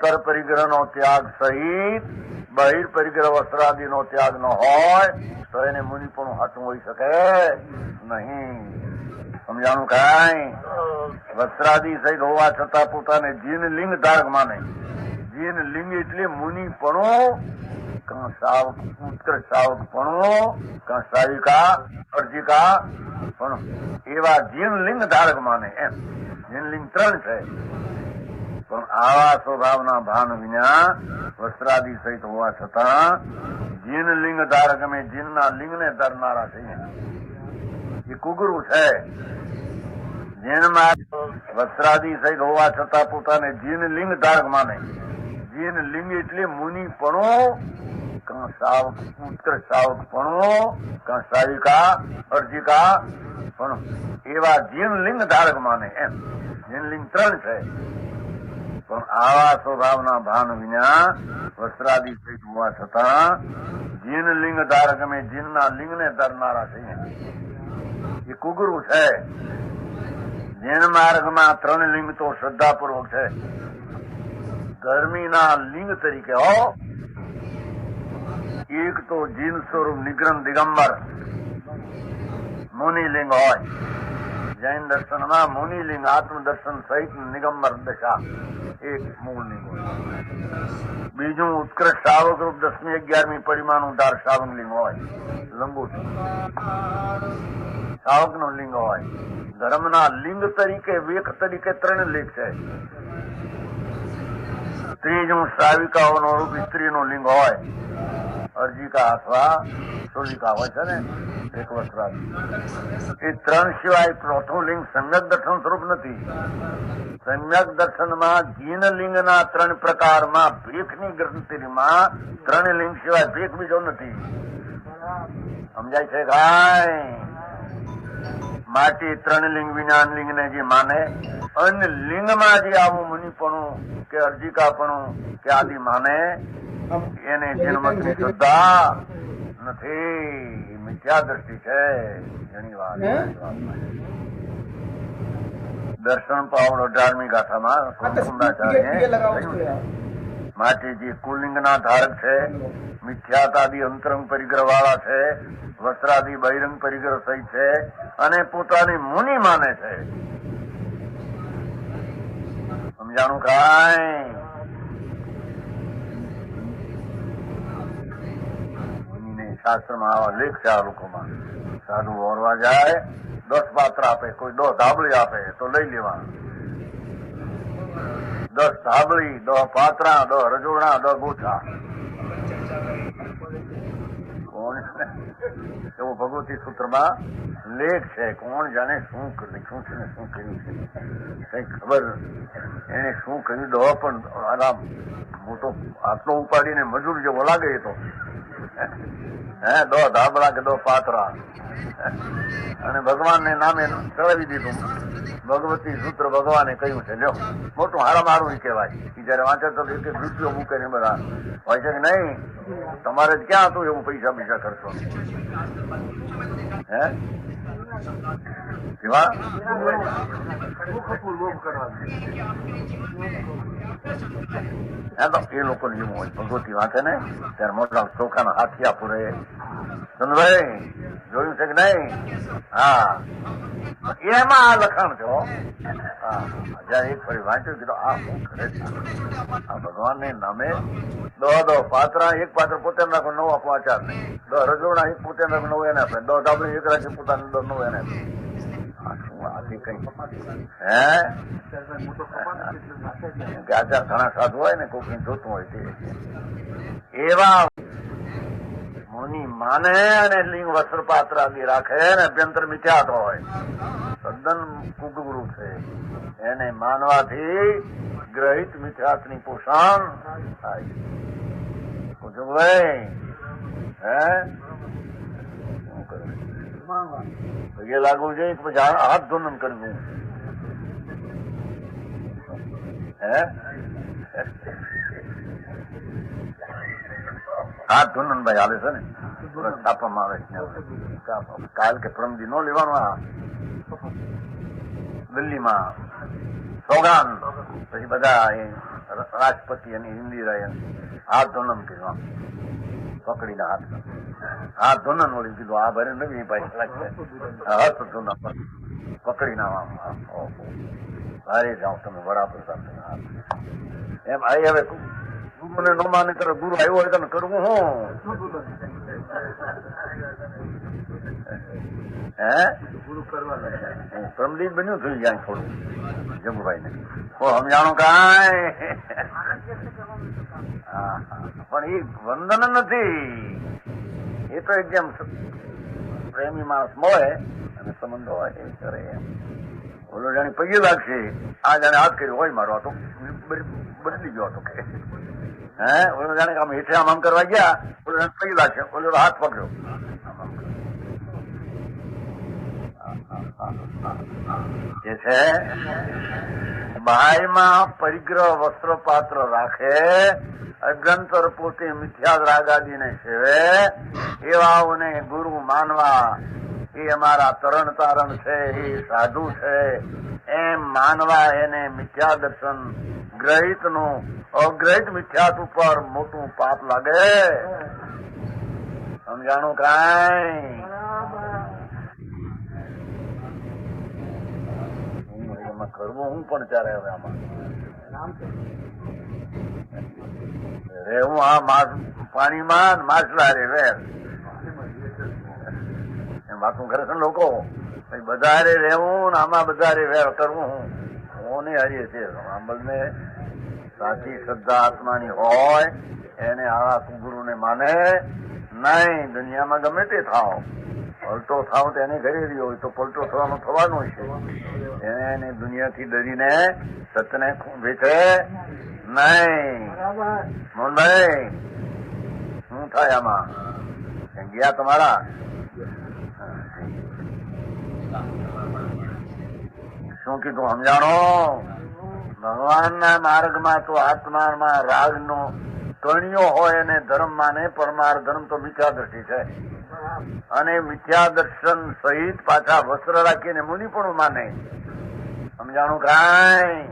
અંતર પરિગ્રહનો ત્યાગ સહિત બહિર પરિગ્રહ વસ્ત્રાદિનો ત્યાગ ન હોય તો એને મુનિપણું હાચું હોઈ શકે નહીં. સમજાણું કાંઈ? વસ્ત્રાદિ સહિત હોવા છતાં પોતાને જીન લિંગ ધારક માને. જીન લિંગ એટલે મુનિપણું, કાં સાવક ઉત્કૃષ્ટ સાવકપણું, કાં સાવિકા અર્જિકા પણ એવા જીન લિંગ ધારક માને. એમ જીન લિંગ 3 છે, પણ આવા સ્વભાવના ભાન વિના વસ્ત્રાદિ સહિત હોવા છતાં જીન લિંગ ધારક અમે જીનના લિંગને ધરનારા છીએ. એ કુગુરુ છે. જીનમાં વસ્ત્રાદિ સહિત હોવા છતાં પોતાને જીન લિંગ ધારક માને. જીન લિંગ એટલે મુનિપણું, કાં સાવક ઉત્કૃષ્ટ સાવકપણું, કાં સાવિકા અર્જિકા પણ એવા જીન લિંગ ધારક માને. એમ જીન લિંગ 3 છે, પણ આવા સ્વભાવના ભાન વિના વસ્ત્રાદિ સહિત હોવા છતાં જીન લિંગ ધારક અમે જીનના લિંગને ધરનારા છીએ. એ કુગુરુ છે. જીન માર્ગમાં 3 લિંગ તો શ્રદ્ધાપૂર્વક છે. ધર્મીના લિંગ તરીકે એક તો જીન સ્વરૂપ નિગ્રહ દિગંબર મુનિલિંગ હોય. જૈન દર્શનમાં મુનિલિંગ આત્મદર્શન સહિત નિગંબર દશા એક મૂળ લિંગ હોય. બીજું ઉત્કૃષ્ટ શાવક રૂપ 10મી 11મી પરિમાણ ઉદાર શાવક લિંગ હોય. લંબોટી શાવક નું લિંગ હોય. ધર્મના લિંગ તરીકે વેક તરીકે 3 લિંગ છે. ત્રીજું શ્રાવિકાઓનો રૂપ સ્ત્રીનું લિંગ હોય. અર્જિકા અથવા શોલિકા હોય છે ને, એક વસ્ત્રાદિ. એ 3 સિવાય ચોથું લિંગ સમ્યક દર્શન સ્વરૂપ નથી. સમ્યક દર્શનમાં જીન લિંગના 3 પ્રકારમાં ભેખની ગણતરીમાં 3 લિંગ સિવાય ભેખ બીજો નથી. સમજાય છે કાંઈ? માટે 3 લિંગ વિજ્ઞાન લિંગને જે માને, અન્ય લિંગમાં જે આવું મુનિપણું કે અર્જિકાપણું કે આદિ માને એને જન્મની શ્રદ્ધા નથી. મિથ્યા દ્રષ્ટિ છે. ઘણી વાર દર્શન પાવડ 18મી ગાથામાં માટે જે કુલિંગના ધારક છે, મિથ્યાતાદિ અંતરંગ પરિગ્રહ વાળા છે, વસ્ત્રાદિ બહિરંગ પરિગ્રહ સહિત છે અને પોતાની મુનિ માને છે. સમજાણું કાંઈ? મુનિને શાસ્ત્રમાં આવા લેખ છે. આ લોકોમાં સાધુ ઓરવા જાય 10 પાત્ર આપે, કોઈ 10 ધાબળી આપે તો લઈ લેવા. 10 ધાબળી, 10 પાત્રા, 10 રજોડા, 10 ગોઠા. એવો ભગવતી સૂત્રમાં લેખ છે. કોણ જાણે શું લખ્યું છે ને શું કર્યું છે, કઈ ખબર. એને શું કર્યું દો પણ આરામ મોટો આટલો ઉપાડીને મજૂર જેવો લાગે એ તો. 10 ધાબળા કે 10 પાત્રા અને ભગવાનને નામે ચડાવી દીધું. ભગવતી સૂત્ર ભગવાને કહ્યું છે. લ્યો, મોટું હારામ હારું કહેવાય. જયારે વાંચે તો એક રૂપિયો મૂકે ને બધા હોય છે કે નહીં? તમારે જ ક્યાં હતું એવું પૈસા પૈસા કરશો? કેવા તો એ લોકો જેવું હોય. ભગવતી વાંચે ને ત્યારે મોટા ચોખાના હાથિયા પૂરે. ચંદ્રભાઈ જોયું છે કે નહીં? હા, એમાં આ લખાણ છે. જયારે એક ફરી વાંચ્યું કીધું આ શું કરે છે? આ ભગવાનને નામે 10 પાત્રા, એક પાત્ર પોતે નાખો 9 આપો આચાર નહીં. 10 રજોડા, એક પોતે નાખો 9 એને આપે. 10 ધાબળી એક રાખી પોતાને 9 એને આપે. શું આથી કઈ કે આચાર ઘણા સાધુ હોય ને કોઈક જોતું હોય તે એવા મુનિ માને અને લિંગ વસ્ત્ર પાત્ર આદિ રાખે ને અભ્યંતર મિથ્યાત હોય. તદ્દન કુગુરુ છે. એને માનવાથી ગ્રહિત મિથ્યાતની પોષણ થાય. પૂછો ભાઈ, શું કરે? પગે લાગવું જોઈએ કે પછી હાથ ધોનન કરવું? હાથ ધોનન ભાઈ હાલે છે ને, છાપવામાં આવે છે. કાલ કે પ્રમદી નો લેવાનું. આ દિલ્હીમાં સોગાન પછી બધા રાષ્ટ્રપતિ અને ઇન્દિરાએ હાથ ધોનન કીધું, પકડીને હાથ ધોનન વળી કીધું, આ ભરે નવી ભાઈ લાગશે હાથ ધોના પકડીને ભારે જાઓ તમે વડાપ્રધાન એમ આઈ. હવે ગુરુને ન માને કરે, ગુરુ આવ્યો હોય તને કરવું હું પરમદીપ બન્યું થઈ જાય થોડું જમુભાઈ ને સમજાણું કાંઈ પણ એ વંદન નથી, એ તો એકદમ પ્રેમી માણસ મળે અને સંબંધો હોય એ કરે એમ. ઓલો જાણે પગે લાગશે, આ જાણે હાથ કર્યો હોય મારો તો બદલી ગયો હતો કે ઓલો જાણે આમ હેઠે આમ કરવા ગયા, ઓલો જાણે પગે લાગશે, ઓલો હાથ પકડ્યો. જે છે બાયમાં પરિગ્રહ વસ્ત્ર પાત્ર રાખે, અભ્યંતર પોતે મિથ્યા રાગાદીને સેવે, એવાઓને ગુરુ માનવા એ અમારા તરણ તારણ છે, એ સાધુ છે એમ માનવા એને મિથ્યા દર્શન ગ્રહિત નું અગ્રહિત મિથ્યાત ઉપર મોટું પાપ લાગે. સમજાણું કાંઈ? કરવું હું પણ ચાલે હવે આમાં રેવું આ પાણીમાં માછલા રે વેર એમ વાતું કરે છે લોકો. બધારે રહેવું ને આમાં બધારે વેર કરવું હું નહીં હારીએ છીએ. આંબલને સાચી શ્રદ્ધા આત્માની હોય એને આવા કુગુરુને માને નહીં. દુનિયામાં ગમે તે થાવ, પલટો થાવ તો એને ઘરે રહ્યો હોય તો પલટો થવાનું થવાનું છે. એને દુનિયાથી ડરીને સત્યને વેચે નહીં. મોહનભાઈ શું થાય આમાં? ગયા તમારા શું કીધું સમજાણો? ભગવાનના માર્ગમાં તો આત્મામાં રાગનો કણિયો હોય અને ધર્મ માને, પરમાર્થ ધર્મ તો મિથ્યા દ્રષ્ટિ છે. અને મિથ્યા દર્શન સહિત પાછા વસ્ત્ર રાખીને મુનિ પણ માને. સમજાણું કાંઈ?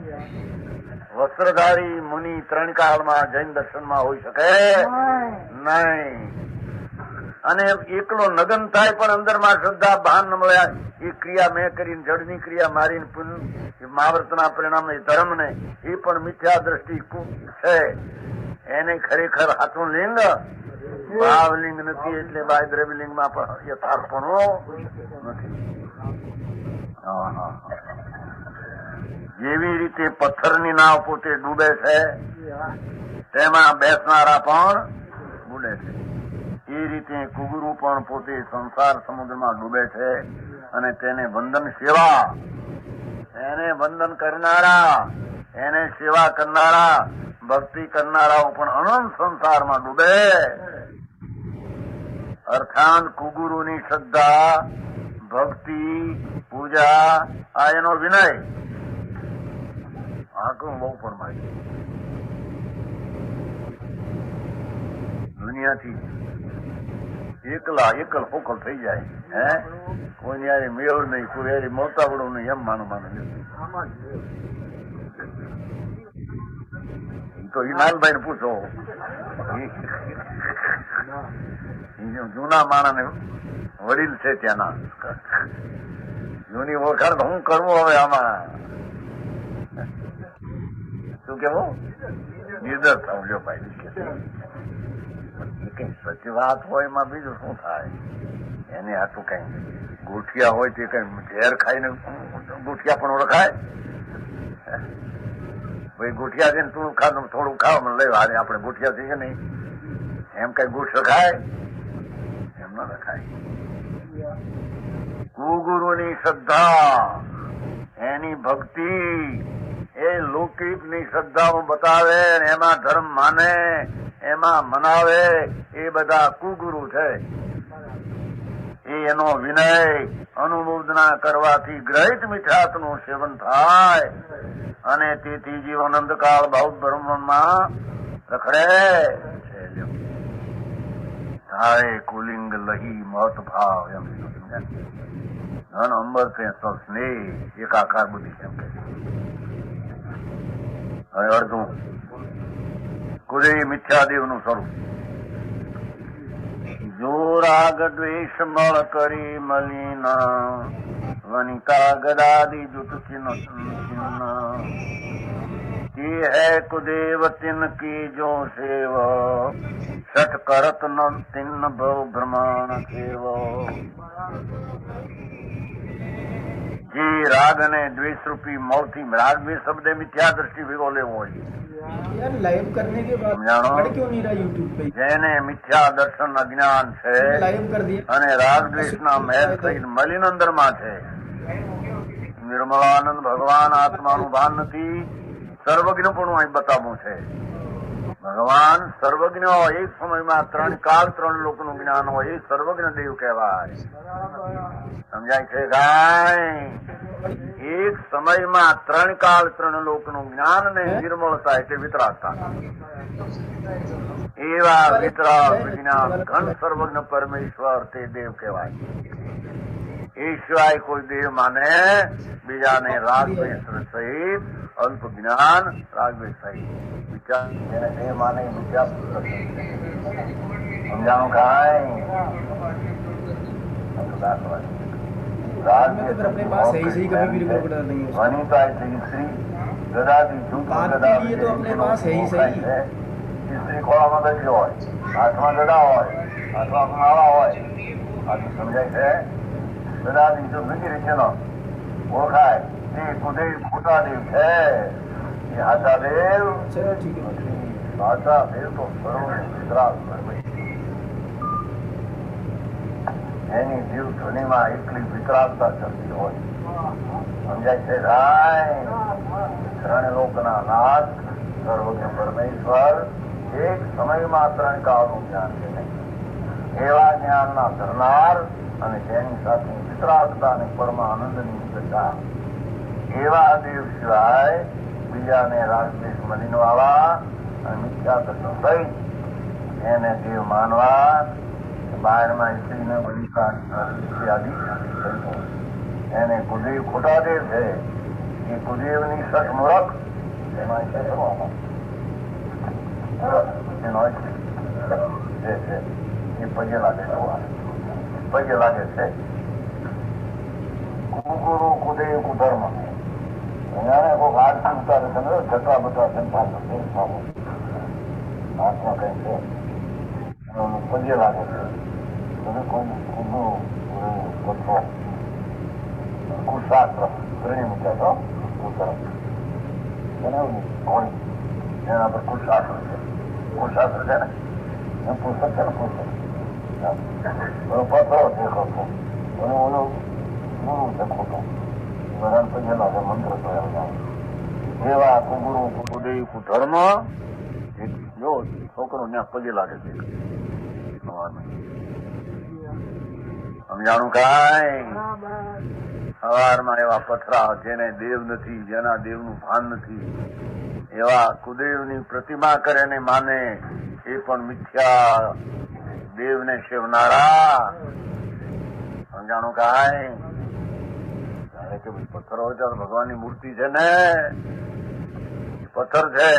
વસ્ત્રધારી મુનિ ત્રણ કાળમાં જૈન દર્શનમાં હોઈ શકે નહીં. અને એકલો નગન થાય પણ અંદરમાં શ્રદ્ધા ભાન ન મળ્યા, એ ક્રિયા મેં કરીને જળની ક્રિયા મારીને મહાવ્રતના પરિણામે ધર્મને એ પણ મિથ્યા દ્રષ્ટિ છે. એને ખરેખર હાથું લિંગ ભાવલિંગ નથી, એટલે બાય દ્રવ્યલિંગમાં પણ યથાર્થપણું નથી. જેવી રીતે પથ્થરની નાવ પોતે ડૂબે છે તેમાં બેસનારા પણ ડૂબે છે, એ રીતે કુગુરુ પણ પોતે સંસાર સમુદ્રમાં ડૂબે છે. અને તેને વંદન સેવા, એને વંદન કરનારા, એને સેવા કરનારા, ભક્તિ કરનારાઓ પણ અનંત સંસારમાં ડૂબે. અર્થાત કુગુરુની શ્રદ્ધા, ભક્તિ, પૂજા આ એનો વિનય. આટલું બહુ પણ મારી દુનિયાથી એકલ ફોકલ થઈ જાય. કોઈ યારી મેળ નહીં, કોઈ યારી મોતાવડું નહીં, એમ માનું તો હિમાનભાઈ ને પૂછો, જૂના માણસ વડીલ છે ત્યાંના, જૂની ઓળખાણ હું કરવું હવે આમાં શું કેવું? નિર્દર થવું લ્યો ભાઈ. કઈ સચી વાત હોય એમાં બીજું શું થાય? એને હાથું કઈ ગોઠિયા હોય તે કઈ ઝેર ખાઈને ગોઠિયા પણ ઓળખાય? ભાઈ ગોઠિયા છે ને તું થોડું ખાવ મને લઈ આપણે ગોઠિયા છે કે નહીં, એમ કઈ ગોઠ રખાય? એમ ન રખાય. કુગુરુની શ્રદ્ધા, એની ભક્તિ, એ લૌકિક ની શ્રદ્ધાઓ બતાવે, એમાં ધર્મ માને, એમાં મનાવે, એ બધા કુગુરુ છે. એ એનો વિનય અનુમોદના કરવાથી ગ્રહિત મિથ્યાત્વનું સેવન થાય અને તેથી જીવન અંધકાળ બહુ બ્રહ્મમાં રખડે છે. થાય કુલિંગ લહી મહત ભાવ એમ ધન અંબર છે સૌ સ્નેહ એકાકાર બુદ્ધિ એમ કે. હવે અડધું કુદે મિથ્યાદેવનું સ્વરૂપ. જો રાગ દ્વેષ મળ કરી મલિન વનિકા ગદાદી જુટ ચિન્હ ये है कुदेव तिन की जो सेव सठ करत न तिन भव ब्रह्मांड खेव. જે રાગ અને દ્વેષ રૂપી મોહથી રાગ દ્વેષ શબ્દ મિથ્યા દ્રષ્ટિ ભેગો લેવો હોય. लाइव करने के बाद क्यों नहीं रहा यूट्यूब पे? જેને મિથ્યા દર્શન અજ્ઞાન છે लाइव कर दिया અને રાગ દ્વેષ ના મહેલ સહિત મલિન અંદર માં છે. નિર્મળાનંદ ભગવાન આત્માનું ભાન નથી. સર્વજ્ઞ પણ અહીં બતાવવું છે. ભગવાન સર્વજ્ઞ હોય, એક સમયમાં 3 કાળ 3 લોકનું જ્ઞાન હોય, એ સર્વજ્ઞ દેવ કહેવાય. સમજાય છે કાંઈ? એક સમયમાં 3 કાળ 3 લોકનું જ્ઞાન ને નિર્મળતા એટલે વિતરાગતા. એવા વિતરાગ વિજ્ઞાન ઘન સર્વજ્ઞ પરમેશ્વર તે દેવ કહેવાય. એ સિવાય કોઈ દેવ માને બીજાને રાગ દ્વેષ સહિત અલ્પ જ્ઞાન રાગ દ્વેષ સહિત વિચાર એને દેવ માને વિચાર સમજાણું કાંઈ? अपने पास सही कभी भी रिकॉर्ड बना नहीं है. वनिता स्त्री गदादी जूट गदा ये तो अपने पास है ही सही. સ્ત્રી ખોળામાં બેઠી હોય, હાથમાં ગદા હોય, હાથમાં માળા હોય. આટલું સમજાય છે? ગદાદી જો બીજી રીતેનો ઓળખાય તે કુદેવ ખોટા દેવ છે. એ હાચા દેવ चलो ठीक है. હાચા દેવ તો સર્વ વિતરાગ એની જીવ ધ્વનિમાં એકલી વિતરાગતા ચલતી હોય. સમજાય છે ભાઈ? 3 લોકના નાથ સર્વજ્ઞ પરમેશ્વર એક સમયમાં 3 કાળનું જ્ઞાન છે. એવા જ્ઞાનના ધરનાર અને તેની સાથે વિતરાગતા અને પરમાનંદની દશા એવા દેવ સિવાય બીજાને રાગદ્વેષ મલિનવાળા અને મિથ્યા દર્શન સહિત એને દેવ માનવા બહારમાં સ્ત્રીને વનિકા ઇત્યાદિ એને કુદેવ ખોટા દેવ છે. એ કુદેવની સઠ મૂળખ એમાં છે એ પગે લાગે પગે લાગે છે. કુગુરુ કુદેવ કુધર્મ એને કોઈ આરતી ઉતારે છે ને છઠ્ઠા બધા સંસાર હાથમાં કઈ છે પગે લાગે છે. કુશાસ્ત્ર ત્રણેય મૂક્યા છો કુતરફ એના પર કુશાસ્ત્ર છે. કુશાસ્ત્ર છે ને એમ પુસ્તક છે ને પુસ્તક પથરો દેખો છો ઓલો ગુરુ છે ખોટો બધા પગે લાગે મંત્ર જોયા એવા કુગુરુ કુદેવ કુધર્મ જો છોકરો ત્યાં પગે લાગે છે. સમજાણું કાંઈ? સવારમાં એવા પથરા જેને દેવ નથી, જેના દેવનું ભાન નથી, એવા કુદેવની પ્રતિમા કરે ને માને એ પણ મિથ્યા દેવને સેવનારા. સમજાણું કાંઈ? જાણે કે પથ્થર હોય ત્યારે ભગવાનની મૂર્તિ છે ને, પથ્થર છે.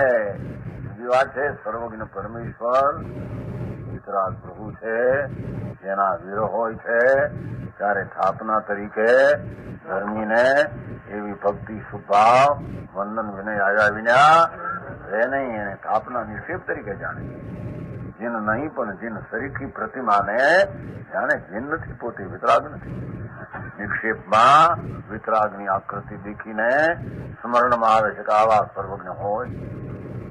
બીજી વાત છે સર્વજ્ઞ પરમેશ્વર વિતરાગ પ્રભુ છે. જેના વિરહ હોય છે ત્યારે સ્થાપના તરીકે ધર્મીને એવી ભક્તિ સુભાવ વંદન વિનય આવ્યા વિના રહે નહીં. એને સ્થાપના નિક્ષેપ તરીકે જાણે. જીન નહીં પણ જીન સરીખી પ્રતિમાને જાણે જીન નથી, પોતે વિતરાગ નથી. નિક્ષેપમાં વિતરાગની આકૃતિ દેખીને સ્મરણમાં આવે છે કે આવા સર્વજ્ઞ હોય.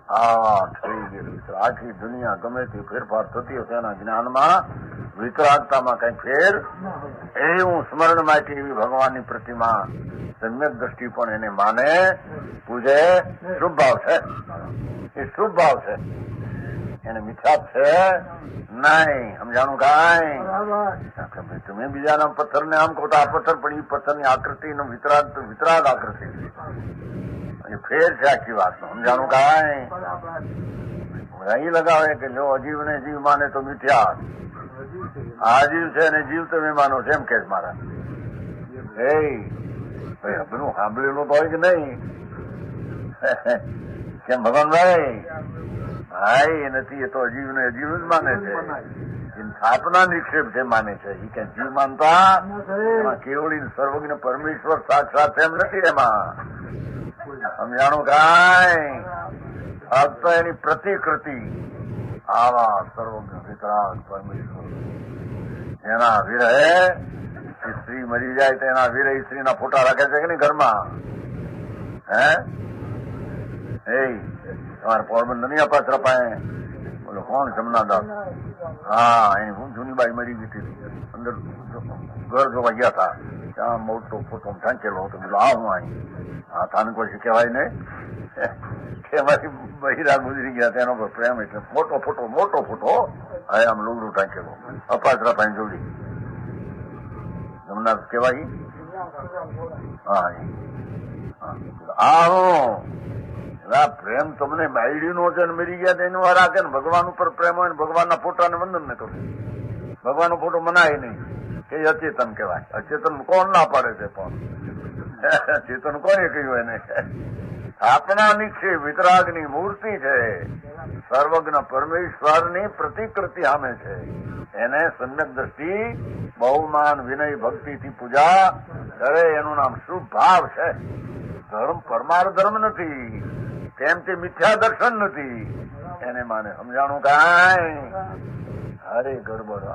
થઈ ગયેલું આખી દુનિયા ગમે તે ફેરફાર થતી હશે એના જ્ઞાનમાં વિતરાગતામાં કઈ ફેર એવું સ્મરણ માટે એવી ભગવાનની પ્રતિમા સમ્યક દ્રષ્ટિ પણ એને માને પૂજે. શુભ ભાવ છે, એ શુભ ભાવ છે. એને મિથ્યાપ છે નહીં. સમજાણું કાંઈ? તમે બીજાના પથ્થરને આમ કહો તો આ પથ્થર પણ એ પથ્થરની આકૃતિ વિતરાગ આકૃતિ ફેર છે આખી વાતનો. સમજાણું કાંઈ? અહીં લગાવે કે જો અજીવ ને જીવ માને તો મિથ્યા, આજીવ છે ને જીવ તમે માનો છે એમ કે મારા એ ભાઈ હબનું સાંભળેલું તો હોય કે નહીં? કેમ ભગવાનભાઈ? ભાઈ એ નથી, એ તો અજીવને અજીવ જ માને છે, સ્થાપના નિક્ષેપ છે માને છે. એ કે જીવ માનતા એમાં કેવળી સર્વજ્ઞ પરમેશ્વર સાક્ષાત એમ નથી. એમાં સમજાણું કાંઈ? ફક્ત એની પ્રતિકૃતિ આવા સર્વજ્ઞ વિતરાગ પરમેશ્વર એના વિરહે સ્ત્રી મરી જાય તો એના વિરહી સ્ત્રીના ફોટા રાખે છે કે નહીં ઘરમાં? હે તમારે પોરબંદર નહીં અપાત્ર પાએ બોલો કોણ જમનાદાસ? હા, એની હું જૂની બાઈ મરી ગઈ હતી, અંદર ઘર જોવા ગયા હતા, ત્યાં મોટો ફોટો ઢાંકેલો હતો. બોલો આ હું અહીં હા તાને કોઈ કહેવાય નહીં કે મારી બહિરા ગુજરી ગયા તેનો પર પ્રેમ એટલે મોટો ફોટો હવે આમ લુગડું ઢાંકેલો અપાત્રા પાસે જોડી જમનાદાસ કહેવાય. હા હું પ્રેમ તમને બાયડીનો છે ને મરી ગયા તેનું વાર રાખે ને ભગવાન ઉપર પ્રેમ હોય ને ભગવાનના ફોટાને વંદન ને કરે. ભગવાનનો ફોટો મનાય નહીં કે અચેતન કહેવાય. અચેતન કોણ ના પાડે છે? પણ ચેતન કોને કહ્યું એને? સ્થાપના નિક્ષેપ વિતરાગની મૂર્તિ છે, સર્વજ્ઞ પરમેશ્વરની પ્રતિકૃતિ સામે છે. એને સમ્યક દ્રષ્ટિ બહુમાન વિનય ભક્તિથી પૂજા કરે એનું નામ શુભ ભાવ છે. ધર્મ પરમાર્થ ધર્મ નથી, કેમ તે મિથ્યા દર્શન નથી. એને માને સમજાણું કાંઈ? અરે ગડબડ.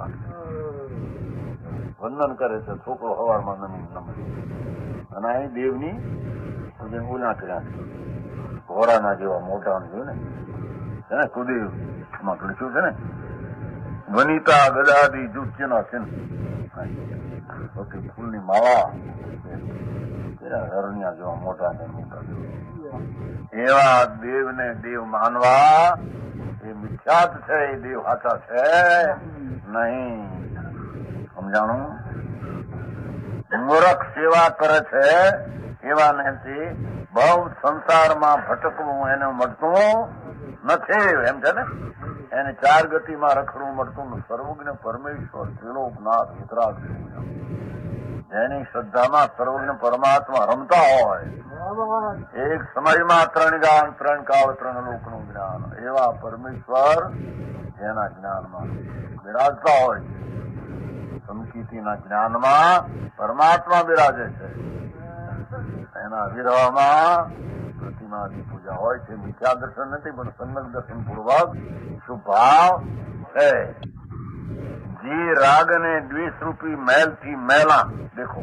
વંદન કરે છે છોકરો હવારમાં નમી અને અહીં દેવની ઉના કર્યા ઘોડાના જેવા મોટા જોયું ને કુદેવ માં લખ્યું છે ને વનિતા ગદાદી જુચ્યના સિંહ ફૂલની માળા હરણ્યા જેવા મોટા ને મોટા એવા દેવને દેવ માનવા એ મિથ્યાત છે. એ દેવ સાચા છે નહીં. સમજાણું? મૂર્ખ સેવા કરે છે એવા નથી. બહુ સંસારમાં ભટકવું એને મળતું નથી એમ છે ને. એને ચાર ગતિમાં રખડવું મળતું. સર્વજ્ઞ પરમેશ્વર ત્રિલોકનાથ વિતરાગ જેની શ્રદ્ધામાં સર્વજ્ઞ પરમાત્મા રમતા હોય, એક સમયમાં 3 ગામ 3 કાળ 3 લોકનું જ્ઞાન એવા પરમેશ્વર જેના જ્ઞાનમાં બિરાજતા હોય, સંકિતિના જ્ઞાનમાં પરમાત્મા બિરાજે છે. એના વિરહમાં પ્રતિમાની પૂજા હોય છે. મિથ્યા દર્શન નથી પણ સમ્યક દર્શન પૂર્વક શુભ ભાવ છે. જે રાગને દ્વેષરૂપી મેલથી મેલા દેખો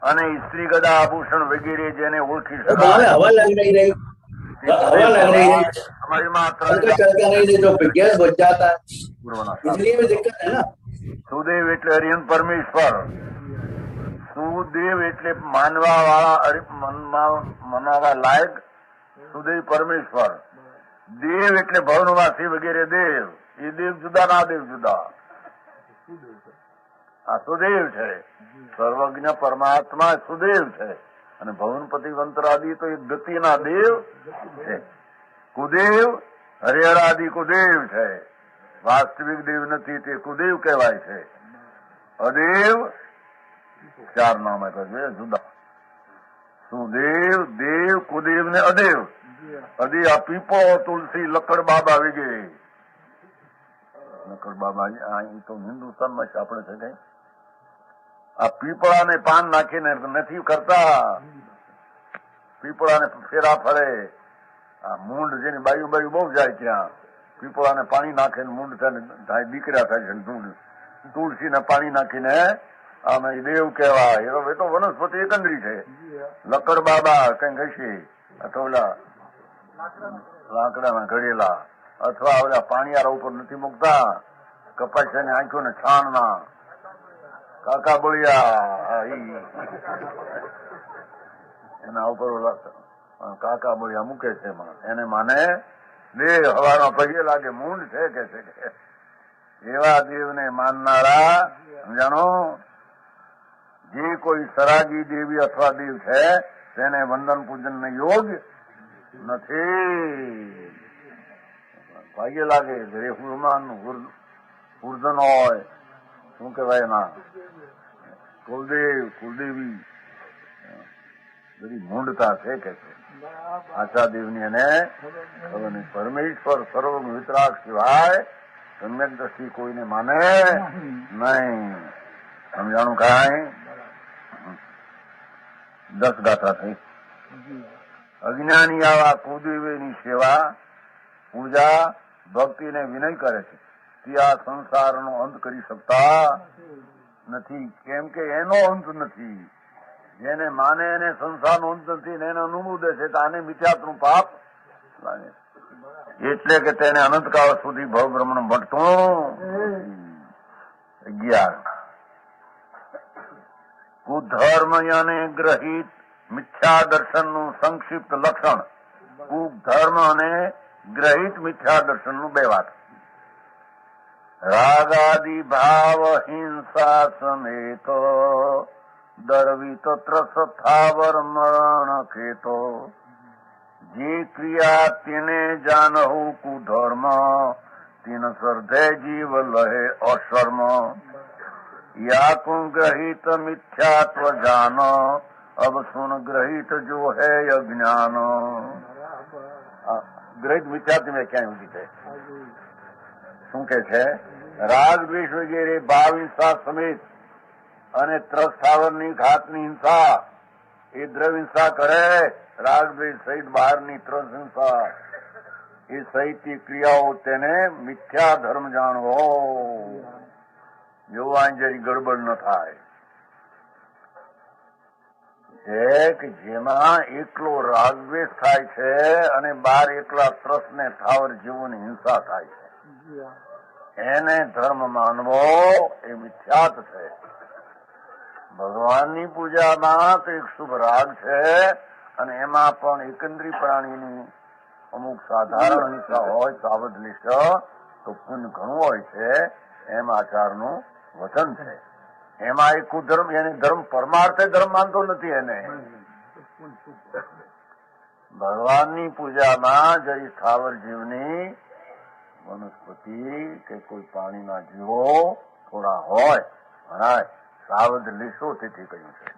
અને સ્ત્રી ગદા આભૂષણ વગેરે જેને ઓળખી શકાય. સુદેવ એટલે હરિહન પરમેશ્વર. સુદેવ એટલે માનવા વાળા, મનાવા લાયક સુદેવ પરમેશ્વર. દેવ એટલે ભવનવાસી વગેરે દેવ. એ દેવ જુદા ના દેવ જુદા. આ સુદેવ છે. સર્વજ્ઞ પરમાત્મા સુદેવ છે અને ભવનપતિ વંતરાદિ તો એક ગતિના દેવ છે. કુદેવ હરિહરાદિ કુદેવ છે. વાસ્તવિક દેવ નથી તે કુદેવ કહેવાય છે. અદેવ 4 નામ આપ્યા જુદા. સુદેવ, દેવ, કુદેવ ને અદેવ. અદે આ પીપો, તુલસી, લકડ બાબા વગેરે. લકડ બાબા અહીં તો હિન્દુસ્તાનમાં છે, આપણે છે કઈ આ પીપળાને પાન નાખીને નથી કરતા. પીપળાને ફેરા ફરે. આ મૂંડ જેની બાયુ બહુ જાય ત્યાં પીપળાને પાણી નાખીને મૂંડ થાય દીકરા થાય છે. તુલસીને પાણી નાખીને આમે દેવ કહેવાય. એ તો વનસ્પતિ એકંદરી છે. લકડ બાબા કઈ હશે અથવા ઓલા લાકડાના ઘડેલા અથવા ઓલા પાણીયારા ઉપર નથી મૂકતા કપાસિયાની આંખોને છાણના કાકા બળિયા એના ઉપર કાકા બળિયા મૂકે છે. એને માને દેવ. હવારમાં પગે લાગે મૂંડ છે કે છે. એવા દેવને માનનારા સમજાણો. જે કોઈ સરાગી દેવી અથવા દેવ છે તેને વંદન પૂજન ને યોગ નથી. ભાગ્ય લાગે રેહુમાન ઉર્ધન હોય શું કેવાય ના કુલદેવ કુલદેવી બધી મૂંડતા છે કે છે. આચા દેવની એને ખબર નહીં. પરમેશ્વર સર્વ વિતરાગ સિવાય સમ્યક દ્રષ્ટિ કોઈને માને નહીં. સમજાણું કાંઈ? 10 ગાથા થઈ. અજ્ઞાની આવા કુદેવીની સેવા પૂજા ભક્તિને વિનય કરે છે તે આ સંસારનો અંત કરી શકતા નથી. કેમ કે એનો અંત નથી. જેને માને એને સંસારનો અંત નથી ને એને અનુમોદે છે કે આને મિથ્યાત્વનું પાપ લાગે એટલે કે તેને અનંતકાળ સુધી ભવભ્રમણ ભટતું. 11 કુધર્મ અને ગ્રહિત મિથ્યા દર્શનનું સંક્ષિપ્ત લક્ષણ. કુધર્મ અને ગ્રહિત મિથ્યા દર્શનનું 2 વાત. રાગાદિ ભાવ હિંસા સમેતો દર્વિત ત્રસ થાવર મરણ ખેતો જે ક્રિયા તેને જાનહુ કુધર્મ તીન સર્ધે જીવ લહે અશર્મ या कुं ग्रहित मिथ्यात्व जानो अब सुन ग्रहित जो है अज्ञान. ગ્રહિત મિથ્યાત્વ મેં ક્યાં ઉધી છે? શું કે છે? રાગ દ્વેષ વગેરે ભાવ હિંસા સમેત અને ત્રસ્તાવરની ઘાતની હિંસા એ દ્રવ હિંસા કરે. રાગ દ્વેષ સહિત બહારની ત્રસ હિંસા એ સહિતની ક્રિયાઓ તેને મિથ્યા ધર્મ જાણવો. જોવા જરી ગડબડ ન થાય. એક જેમાં એકલો રાગદ્વેષ થાય છે અને 12 એકલા ત્રસ ને થાવર જીવોની હિંસા થાય છે એને ધર્મ માનવો એ મિથ્યાત છે. ભગવાનની પૂજામાં તો એક શુભ રાગ છે અને એમાં પણ એકંદરી પ્રાણીની અમુક સાધારણ હિંસા હોય સાવધ લિસ્ટ તો પુણ્ય ઘણું હોય છે. એમ આચારનું વચન છે. એમાં એક કુધર્મ એને ધર્મ પરમાર્થે ધર્મ માનતો નથી. એને ભગવાનની પૂજામાં જઈ સ્થાવર જીવની વનસ્પતિ કે કોઈ પાણીના જીવો થોડા હોય ઘણા સાવધ લીસો તેથી કહ્યું છે.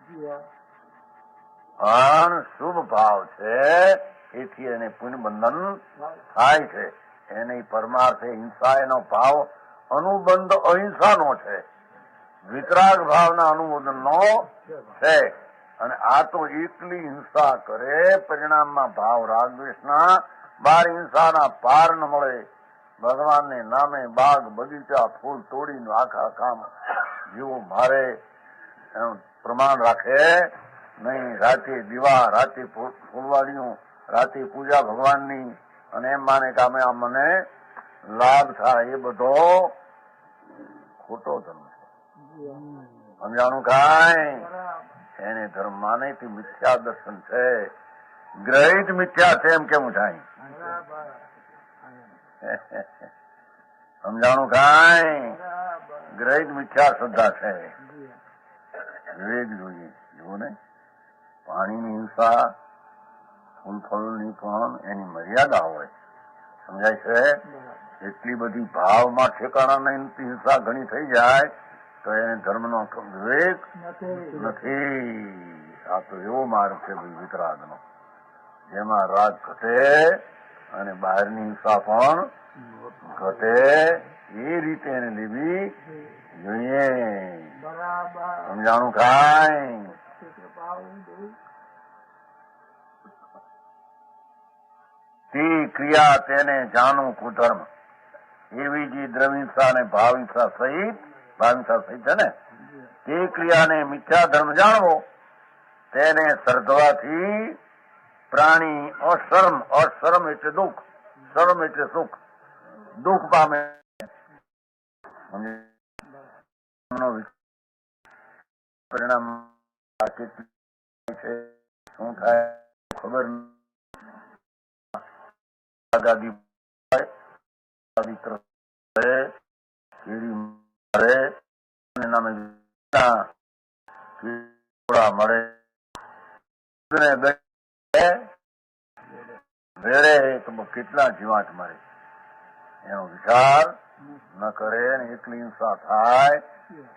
પણ શુભ ભાવ છે એથી એને પુણ્ય બંધન થાય છે. એને પરમાર્થે હિંસા એનો ભાવ અનુબંધ અહિંસાનો છે. વિતરાગ ભાવના અનુમોદનનો છે. અને આ તો એકલી હિંસા કરે પરિણામમાં ભાવ રાગદ્વેષના 12 હિંસાના પાર ન મળે. ભગવાનને નામે બાગ બગીચા ફૂલ તોડીને આખા કામ જીવો મારે પ્રમાણ રાખે નહીં. રાતે દીવા, રાતે ફૂલવાડીઓ, રાતે પૂજા ભગવાનની અને એમ માને કે અમે આ મને લાભ થાય એ બધો ખોટો ધર્મ છે. સમજાણું કાંઈ? એને ધર્મ માને તે મિથ્યા દર્શન છે. ગ્રહિત મિથ્યા છે એમ કેવું થાય? સમજાણું કાંઈ? ગ્રહિત મિથ્યા શ્રદ્ધા છે. વિવેક જોઈએ. જુઓ ને, પાણીની હિંસા ફૂલ ફળની પણ એની મર્યાદા હોય. સમજાય છે? એટલી બધી ભાવમાં ઠેકાણા હિંસા ઘણી થઈ જાય તો એને ધર્મનો વિવેક નથી. આ તો એવો માર્ગ છે વિતરાગનો જેમાં રાગ ઘટે અને બહારની હિંસા પણ ઘટે. એ રીતે એને લેવી જોઈએ. સમજાણું કાંઈ? તે ક્રિયા તેને જાણું કુધર્મ એવી જે દ્રવિંસા અને ભાવિંસા સહિત છે ને તે ક્રિયાને મિથ્યા ધર્મ જાણવો. તેને શ્રદ્ધાથી પ્રાણી અશર્મ એટલે દુઃખ, શર્મ એટલે સુખ, દુઃખ પામે. પરિણામ શું થાય ખબર મળે કેટલા જીવાત મરે એનો વિચાર ન કરે ને એકલી હિંસા થાય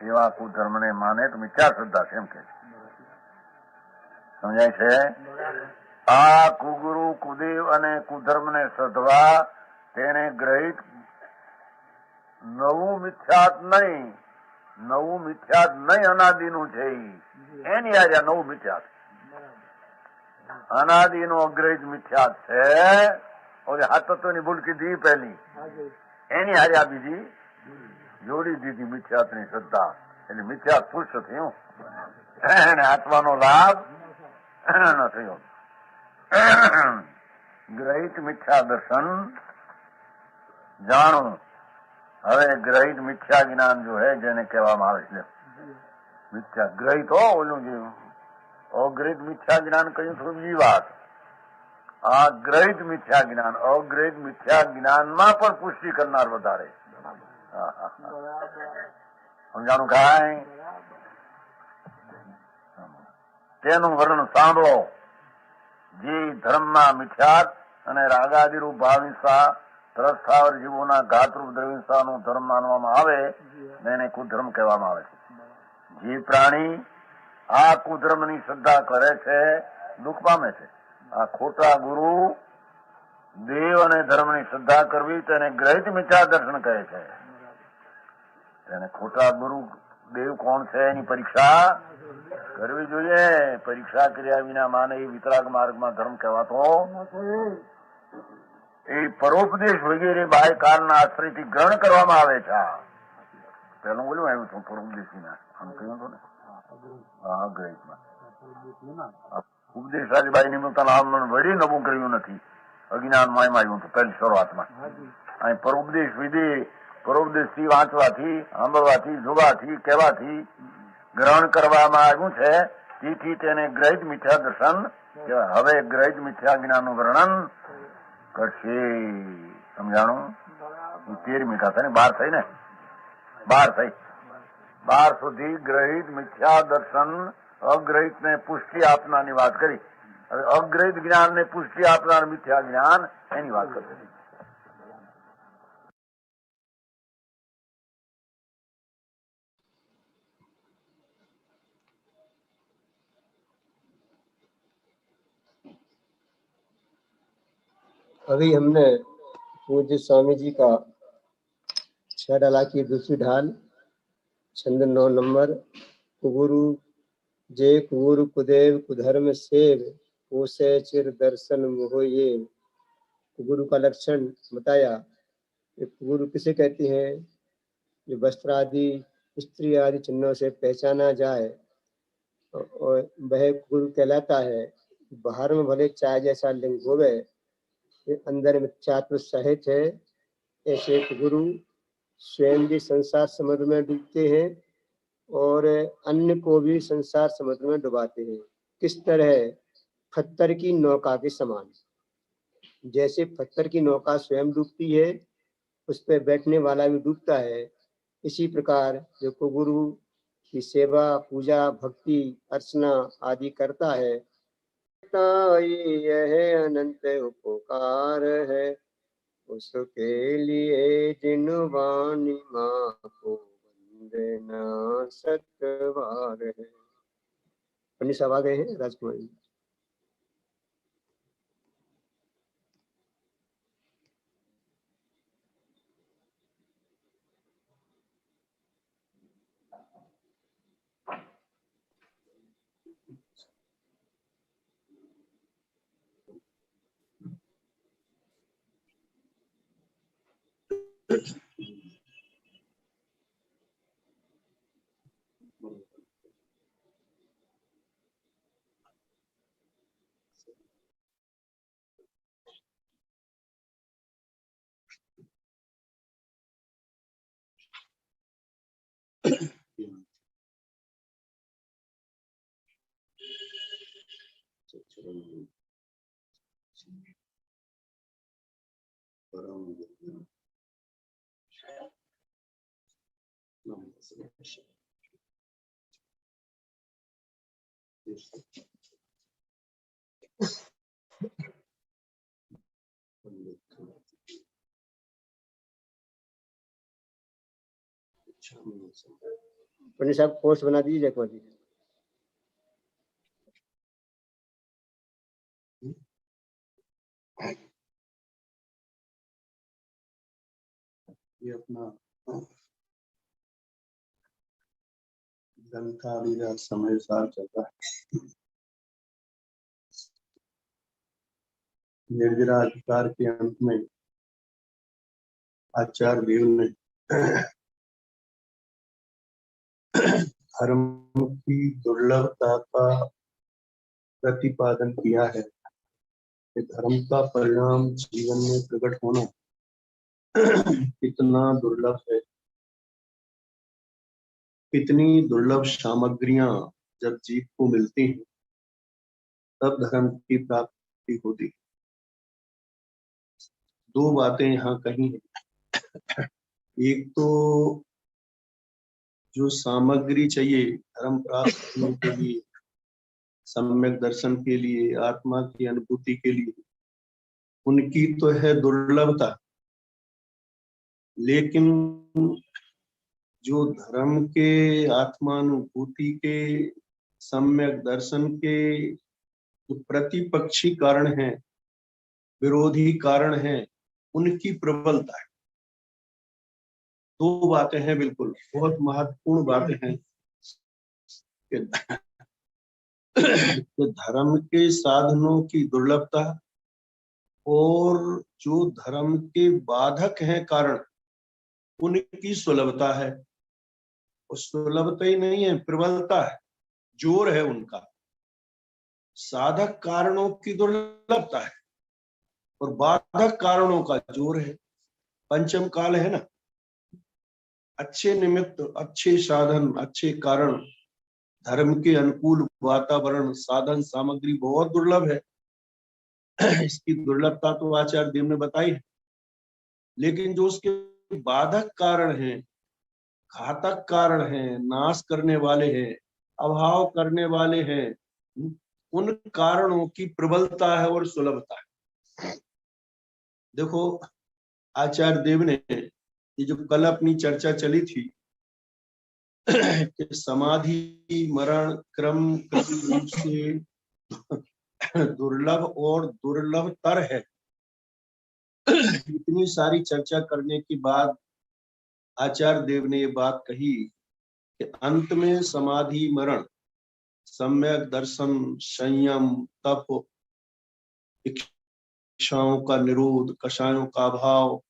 એવા કુધર્મ ને માને તો મિથ્યા શ્રદ્ધા છે એમ કે છે. સમજાય છે? આ કુગુરુ કુદેવ અને કુધર્મને સધવા તેને ગ્રહિત નવું મિથ્યાત નહીં અનાદિનું છે એની આજે નવું મિથ્યાત અનાદિનો અગ્રહિત મિથ્યાત છે. ઓલી હાથત્વની ભૂલ કીધી પહેલી એની હારે આ બીજી જોડી દીધી મિથ્યાતની શ્રદ્ધા એટલે મિથ્યાત પુષ્ટ થયું એને આત્માનો લાભ ન થયો. ગ્રહિત મિથ્યા દર્શન જાણું. હવે ગ્રહિત મિથ્યા જ્ઞાન જો હે જેને કહેવામાં આવે છે મિથ્યા ગ્રહિત હો ઓલું જે અગ્રહિત મિથ્યા જ્ઞાન કહ્યું થોડું બીજી વાત. આ ગ્રહિત મિથ્યા જ્ઞાન અગ્રહિત મિથ્યા જ્ઞાનમાં પણ પુષ્ટિ કરનાર વધારે. સમજાણું કાંઈ? તેનું વર્ણન સાંભળો. જે ધર્મમાં મિથ્યાત અને રાગાદિરૂપ ભાવિંસા ત્રસ્થાવર જીવોના ઘાતરૂપ દ્રવિંસાનું ધર્મ માનવામાં આવે એને કુધર્મ કહેવામાં આવે છે. જે પ્રાણી આ કુધર્મની શ્રદ્ધા કરે છે દુઃખ પામે છે. આ ખોટા ગુરુ દેવ અને ધર્મની શ્રદ્ધા કરવી તેને ગ્રહિત મિથ્યા દર્શન કહે છે. તેને ખોટા ગુરુ દેવ કોણ છે એની પરીક્ષા કરવી જોઈએ. પરીક્ષા કર્યા વિના માને એ વિતરાગ માર્ગમાં ધર્મ કહેવાતો એ પરોપદેશ વગેરે બાહ્ય કાળના આશ્રયથી ગ્રહણ કરવામાં આવે છે. પેલું બોલ્યું આવ્યું હતું પરોપદેશીના આમ કહ્યું હતું ને હા ગ્રહિતમાં ઉપદેશ રાજબાઈ નિમિત્તાનું વળી નવું કર્યું નથી. અજ્ઞાનમાં એમાં આવ્યું હતું પહેલી શરૂઆતમાં. અહીં પરોપદેશ વિધિ પરોપદેશથી વાંચવાથી સાંભળવાથી જોવાથી કહેવાથી ગ્રહણ કરવામાં આવ્યું છે. તેથી તેને ગ્રહિત મિથ્યા દર્શન કહેવાય. હવે ગ્રહિત મિથ્યા જ્ઞાનનું વર્ણન કરશે. સમજાણું? 13મી કથા ને 12 થઈ ને 12 થઈ 12 સુધી ગ્રહિત મિથ્યા દર્શન અગ્રહિત ને પુષ્ટિ આપનારની વાત કરી. હવે અગ્રહિત જ્ઞાન ને પુષ્ટિ આપનાર મિથ્યા જ્ઞાન એની વાત કરશે. अभी हमने पूज्य स्वामी जी का 6 डाला की दूसरी ढाल छंद 9 नंबर कुगुरु जे कुगुरु कुदेव कुधर्म सेव पोसे चिर दर्शन मोहये कुगुरु का लक्षण बताया. कुगुरु किसे कहते हैं? जो वस्त्र आदि स्त्री आदि चिन्हों से पहचाना जाए और वह कुगुरु कहलाता है. बाहर में भले चाय जैसा लिंग होवे अंदर मिथ्यात्व सहित है. ऐसे गुरु स्वयं भी संसार समुद्र में डूबते हैं और अन्य को भी संसार समुद्र में डुबाते हैं. किस तरह? पत्थर की नौका के समान. जैसे पत्थर की नौका स्वयं डूबती है उस पर बैठने वाला भी डूबता है. इसी प्रकार जो गुरु की सेवा पूजा भक्ति अर्चना आदि करता है यह अनंत उपकार है उसके लिए जिन वाणी माँ को वंदना सत्वार है. पंडित साहब आ गए हैं राजकुमार जी. पंडित साहब पोस्ट बना दीजिए जयकुमार जी. ये अपना ग्रंथादि समय सार चल रहा है। निर्जरा अधिकार के अंत में आचार्य देव ने धर्म की दुर्लभता का प्रतिपादन किया है कि धर्म का परिणाम जीवन में प्रकट होना कितना दुर्लभ है। कितनी दुर्लभ सामग्रियां जब जीव को मिलती हैं तब धर्म की प्राप्ति होती है। दो बातें यहाँ कही हैं। एक तो जो सामग्री चाहिए धर्म प्राप्त करने के लिए, सम्यक दर्शन के लिए, आत्मा की अनुभूति के लिए, उनकी तो है दुर्लभता, लेकिन जो धर्म के, आत्मानुभूति के, सम्यक दर्शन के जो प्रतिपक्षी कारण हैं, विरोधी कारण हैं, उनकी प्रबलता है। दो बातें हैं, बिल्कुल बहुत महत्वपूर्ण बातें हैं कि धर्म के साधनों की दुर्लभता और जो धर्म के बाधक हैं कारण, उनकी सुलभता है। और सुलभता ही नहीं है, प्रबलता है, जोर है उनका। साधक कारणों की दुर्लभता है और बाधक कारणों का जोर है। पंचम काल है ना, अच्छे निमित्त, अच्छे साधन, अच्छे कारण, धर्म के अनुकूल वातावरण, साधन सामग्री बहुत दुर्लभ है। इसकी दुर्लभता तो आचार्य देव ने बताई है, लेकिन जो उसके बाधक कारण हैं, घातक कारण हैं, नाश करने वाले हैं, अभाव करने वाले हैं, उन कारणों की प्रबलता है और सुलभता है। देखो आचार्य देव ने ये जो कल अपनी चर्चा चली थी कि समाधि मरण क्रम रूप से दुर्लभ और दुर्लभतर है, इतनी सारी चर्चा करने के बाद आचार्य देव ने ये बात कही कि अंत में समाधि मरण, सम्यक दर्शन, संयम, तप, इच्छाओं का निरोध, कषायों का अभाव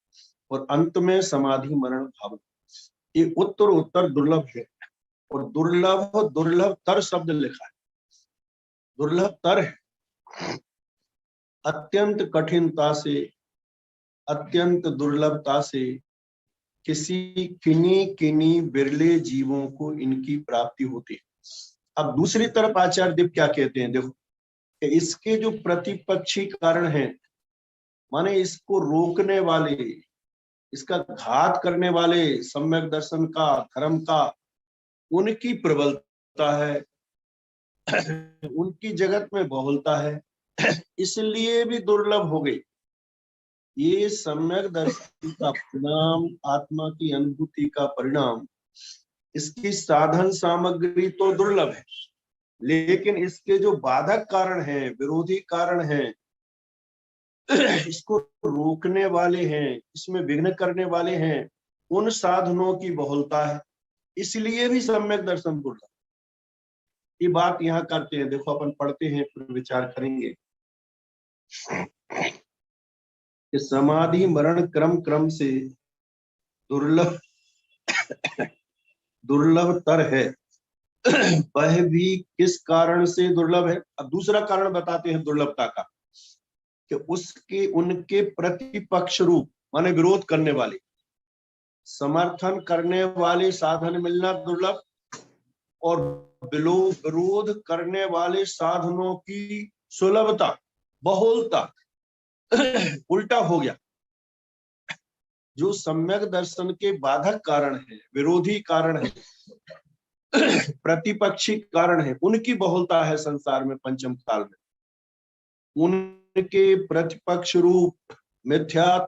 और अंत में समाधि मरण भाव, ये उत्तर उत्तर दुर्लभ है। और दुर्लभ, दुर्लभतर शब्द लिखा है, दुर्लभतर है। अत्यंत कठिनता से, अत्यंत दुर्लभता से किसी किन्हीं बिरले जीवों को इनकी प्राप्ति होती है। अब दूसरी तरफ आचार्य देव क्या कहते हैं, देखो कि इसके जो प्रतिपक्षी कारण हैं, माने इसको रोकने वाले, इसका घात करने वाले, सम्यक दर्शन का, धर्म का, उनकी प्रबलता है, उनकी जगत में बहुलता है, इसलिए भी दुर्लभ हो गई। ये सम्यक दर्शन का परिणाम, आत्मा की अनुभूति का परिणाम, इसकी साधन सामग्री तो दुर्लभ है, लेकिन इसके जो बाधक कारण हैं, विरोधी कारण हैं, इसको रोकने वाले हैं, इसमें विघ्न करने वाले हैं, उन साधनों की बहुलता है, इसलिए भी सम्यक दर्शन दुर्लभ। ये बात यहाँ करते हैं, देखो अपन पढ़ते हैं फिर विचार करेंगे कि समाधि मरण क्रम क्रम से दुर्लभ दुर्लभतर है। वह भी किस कारण से दुर्लभ है? अब दूसरा कारण बताते हैं दुर्लभता का कि उसके, उनके प्रतिपक्ष रूप, माने विरोध करने वाले, समर्थन करने वाले साधन मिलना दुर्लभ, और विरोध करने वाले साधनों की सुलभता, बहुलता। उल्टा हो गया, जो सम्यक दर्शन के बाधक कारण है, विरोधी कारण है, प्रतिपक्षी कारण है, उनकी बहुलता है संसार में पंचम काल में। उनके प्रतिपक्ष रूप मिथ्या,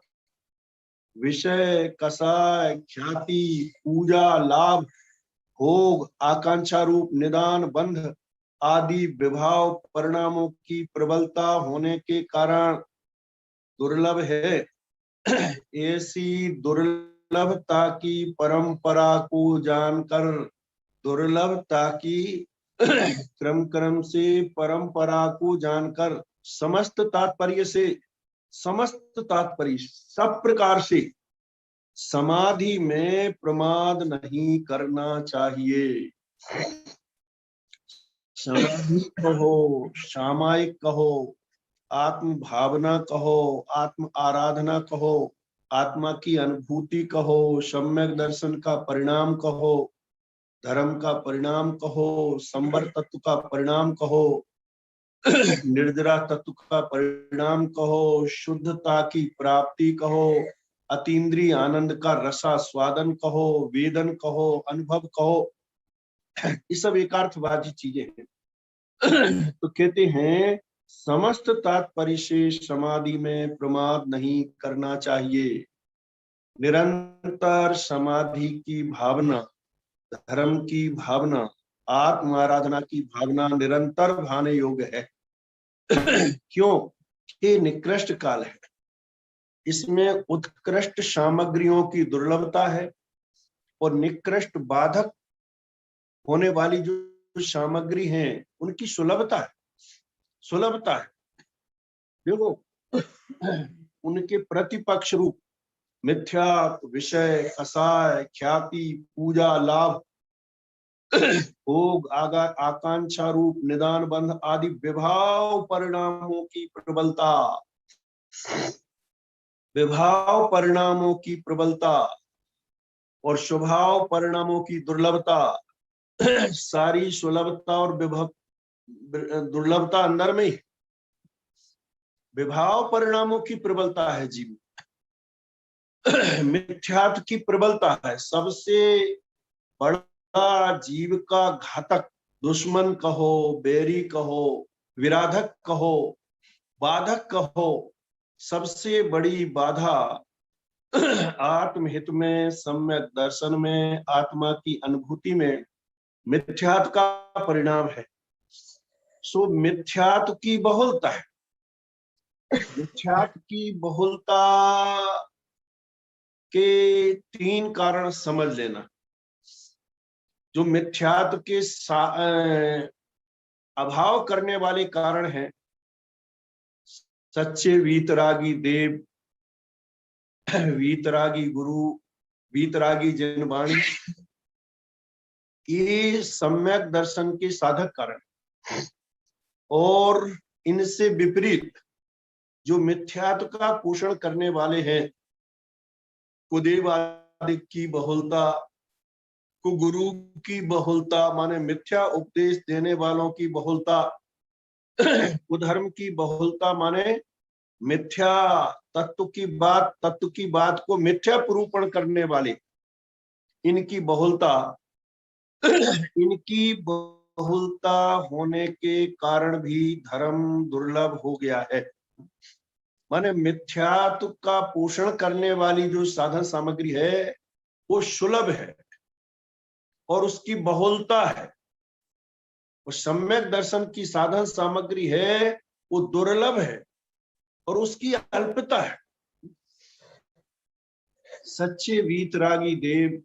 विषय, कसाय, ख्याति, पूजा, लाभ, भोग, आकांक्षा रूप निदान, बंध आदि विभाव परिणामों की प्रबलता होने के कारण दुर्लभ है, ऐसी दुर्लभता की परंपरा को जानकर, दुर्लभता की क्रम क्रम से परंपरा को जानकर, समस्त तात्पर्य से, समस्त तात्पर्य सब प्रकार से समाधि में प्रमाद नहीं करना चाहिए। समाधि कहो, सामायिक कहो, आत्म भावना कहो, आत्म आराधना कहो, आत्मा की अनुभूति कहो, सम्यक दर्शन का परिणाम कहो, धर्म का परिणाम कहो, संवर तत्व का परिणाम कहो, निर्जरा तत्व का परिणाम कहो, शुद्धता की प्राप्ति कहो, अतीन्द्रिय आनंद का रसास्वादन कहो, वेदन कहो, अनुभव कहो, ये सब एकार्थवादी चीजें हैं। तो कहते हैं समस्त तात्पर्य से समाधि में प्रमाद नहीं करना चाहिए। निरंतर समाधि की भावना, धर्म की भावना, आत्म आराधना की भावना निरंतर भाने योग्य है। क्यों? ये निकृष्ट काल है, इसमें उत्कृष्ट सामग्रियों की दुर्लभता है और निकृष्ट बाधक होने वाली जो सामग्री है उनकी सुलभता है, सुलभता है। देखो उनके प्रतिपक्ष रूप मिथ्या, विषय, कसाय, ख्याति, पूजा, लाभ, भोग, आकांक्षा रूप निदान, बंध आदि विभाव परिणामों की प्रबलता, विभाव परिणामों की प्रबलता और स्वभाव परिणामों की दुर्लभता, सारी सुलभता और विभव दुर्लभता अंदर में ही, विभाव परिणामों की प्रबलता है जीव, मिथ्यात्व की प्रबलता है। सबसे बड़ा जीव का घातक, दुश्मन कहो, बैरी कहो, विराधक कहो, बाधक कहो, सबसे बड़ी बाधा आत्महित में, सम्यक दर्शन में, आत्मा की अनुभूति में मिथ्यात्व का परिणाम है। सो मिथ्यात्व की बहुलता है। मिथ्यात्व की बहुलता के तीन कारण समझ लेना। जो मिथ्यात्व के अभाव करने वाले कारण हैं, सच्चे वीतरागी देव, वीतरागी गुरु, वीतरागी जनवाणी, ये सम्यक दर्शन के साधक कारण। और इनसे विपरीत जो मिथ्यात्व का पोषण करने वाले हैं, कुदेवादि की बहुलता, कुगुरु की बहुलता माने मिथ्या उपदेश देने वालों की बहुलता, कुधर्म की बहुलता माने मिथ्या तत्व की बात को मिथ्या निरूपण करने वाले, इनकी बहुलता, इनकी बहुलता होने के कारण भी धर्म दुर्लभ हो गया है। माने मिथ्यात्व का पोषण करने वाली जो साधन सामग्री है वो सुलभ है और उसकी बहुलता है, और सम्यक दर्शन की साधन सामग्री है वो दुर्लभ है और उसकी अल्पता है। सच्चे वीतरागी देव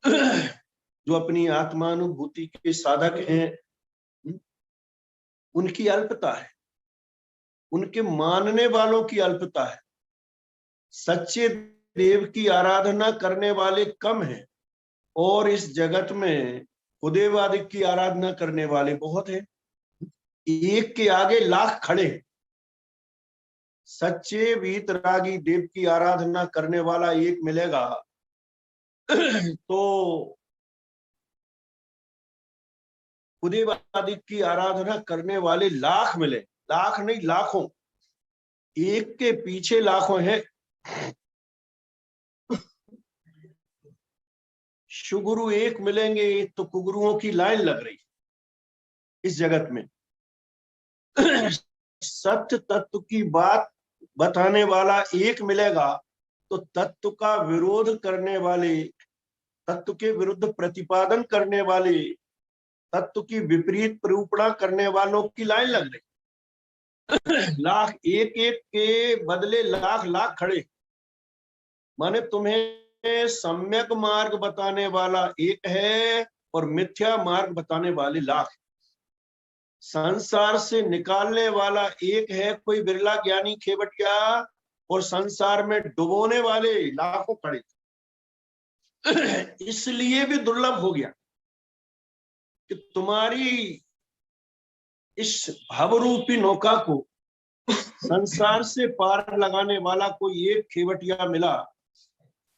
जो अपनी आत्मानुभूति के साधक हैं, उनकी अल्पता है, उनके मानने वालों की अल्पता है। सच्चे देव की आराधना करने वाले कम हैं और इस जगत में खुदेवादी की आराधना करने वाले बहुत हैं। एक के आगे लाख खड़े हैं। सच्चे वीतरागी देव की आराधना करने वाला एक मिलेगा तो खुदेवादी की आराधना करने वाले लाख मिले, लाख नहीं लाखों, एक के पीछे लाखों हैं। शुगुरु एक मिलेंगे तो कुगुरुओं की लाइन लग रही इस जगत में। सत्य तत्व की बात बताने वाला एक मिलेगा तो तत्व का विरोध करने वाले, तत्व के विरुद्ध प्रतिपादन करने वाले, तत्व की विपरीत निरूपणा करने वालों की लाइन लग रही। लाख, एक एक के बदले लाख लाख खड़े। माने तुम्हें सम्यक मार्ग बताने वाला एक है और मिथ्या मार्ग बताने वाले लाख। संसार से निकालने वाला एक है, कोई बिरला ज्ञानी खेवटिया, और संसार में डुबोने वाले लाखों खड़े। इसलिए भी दुर्लभ हो गया कि तुम्हारी इस भवरूपी नौका को संसार से पार लगाने वाला कोई एक खेवटिया मिला,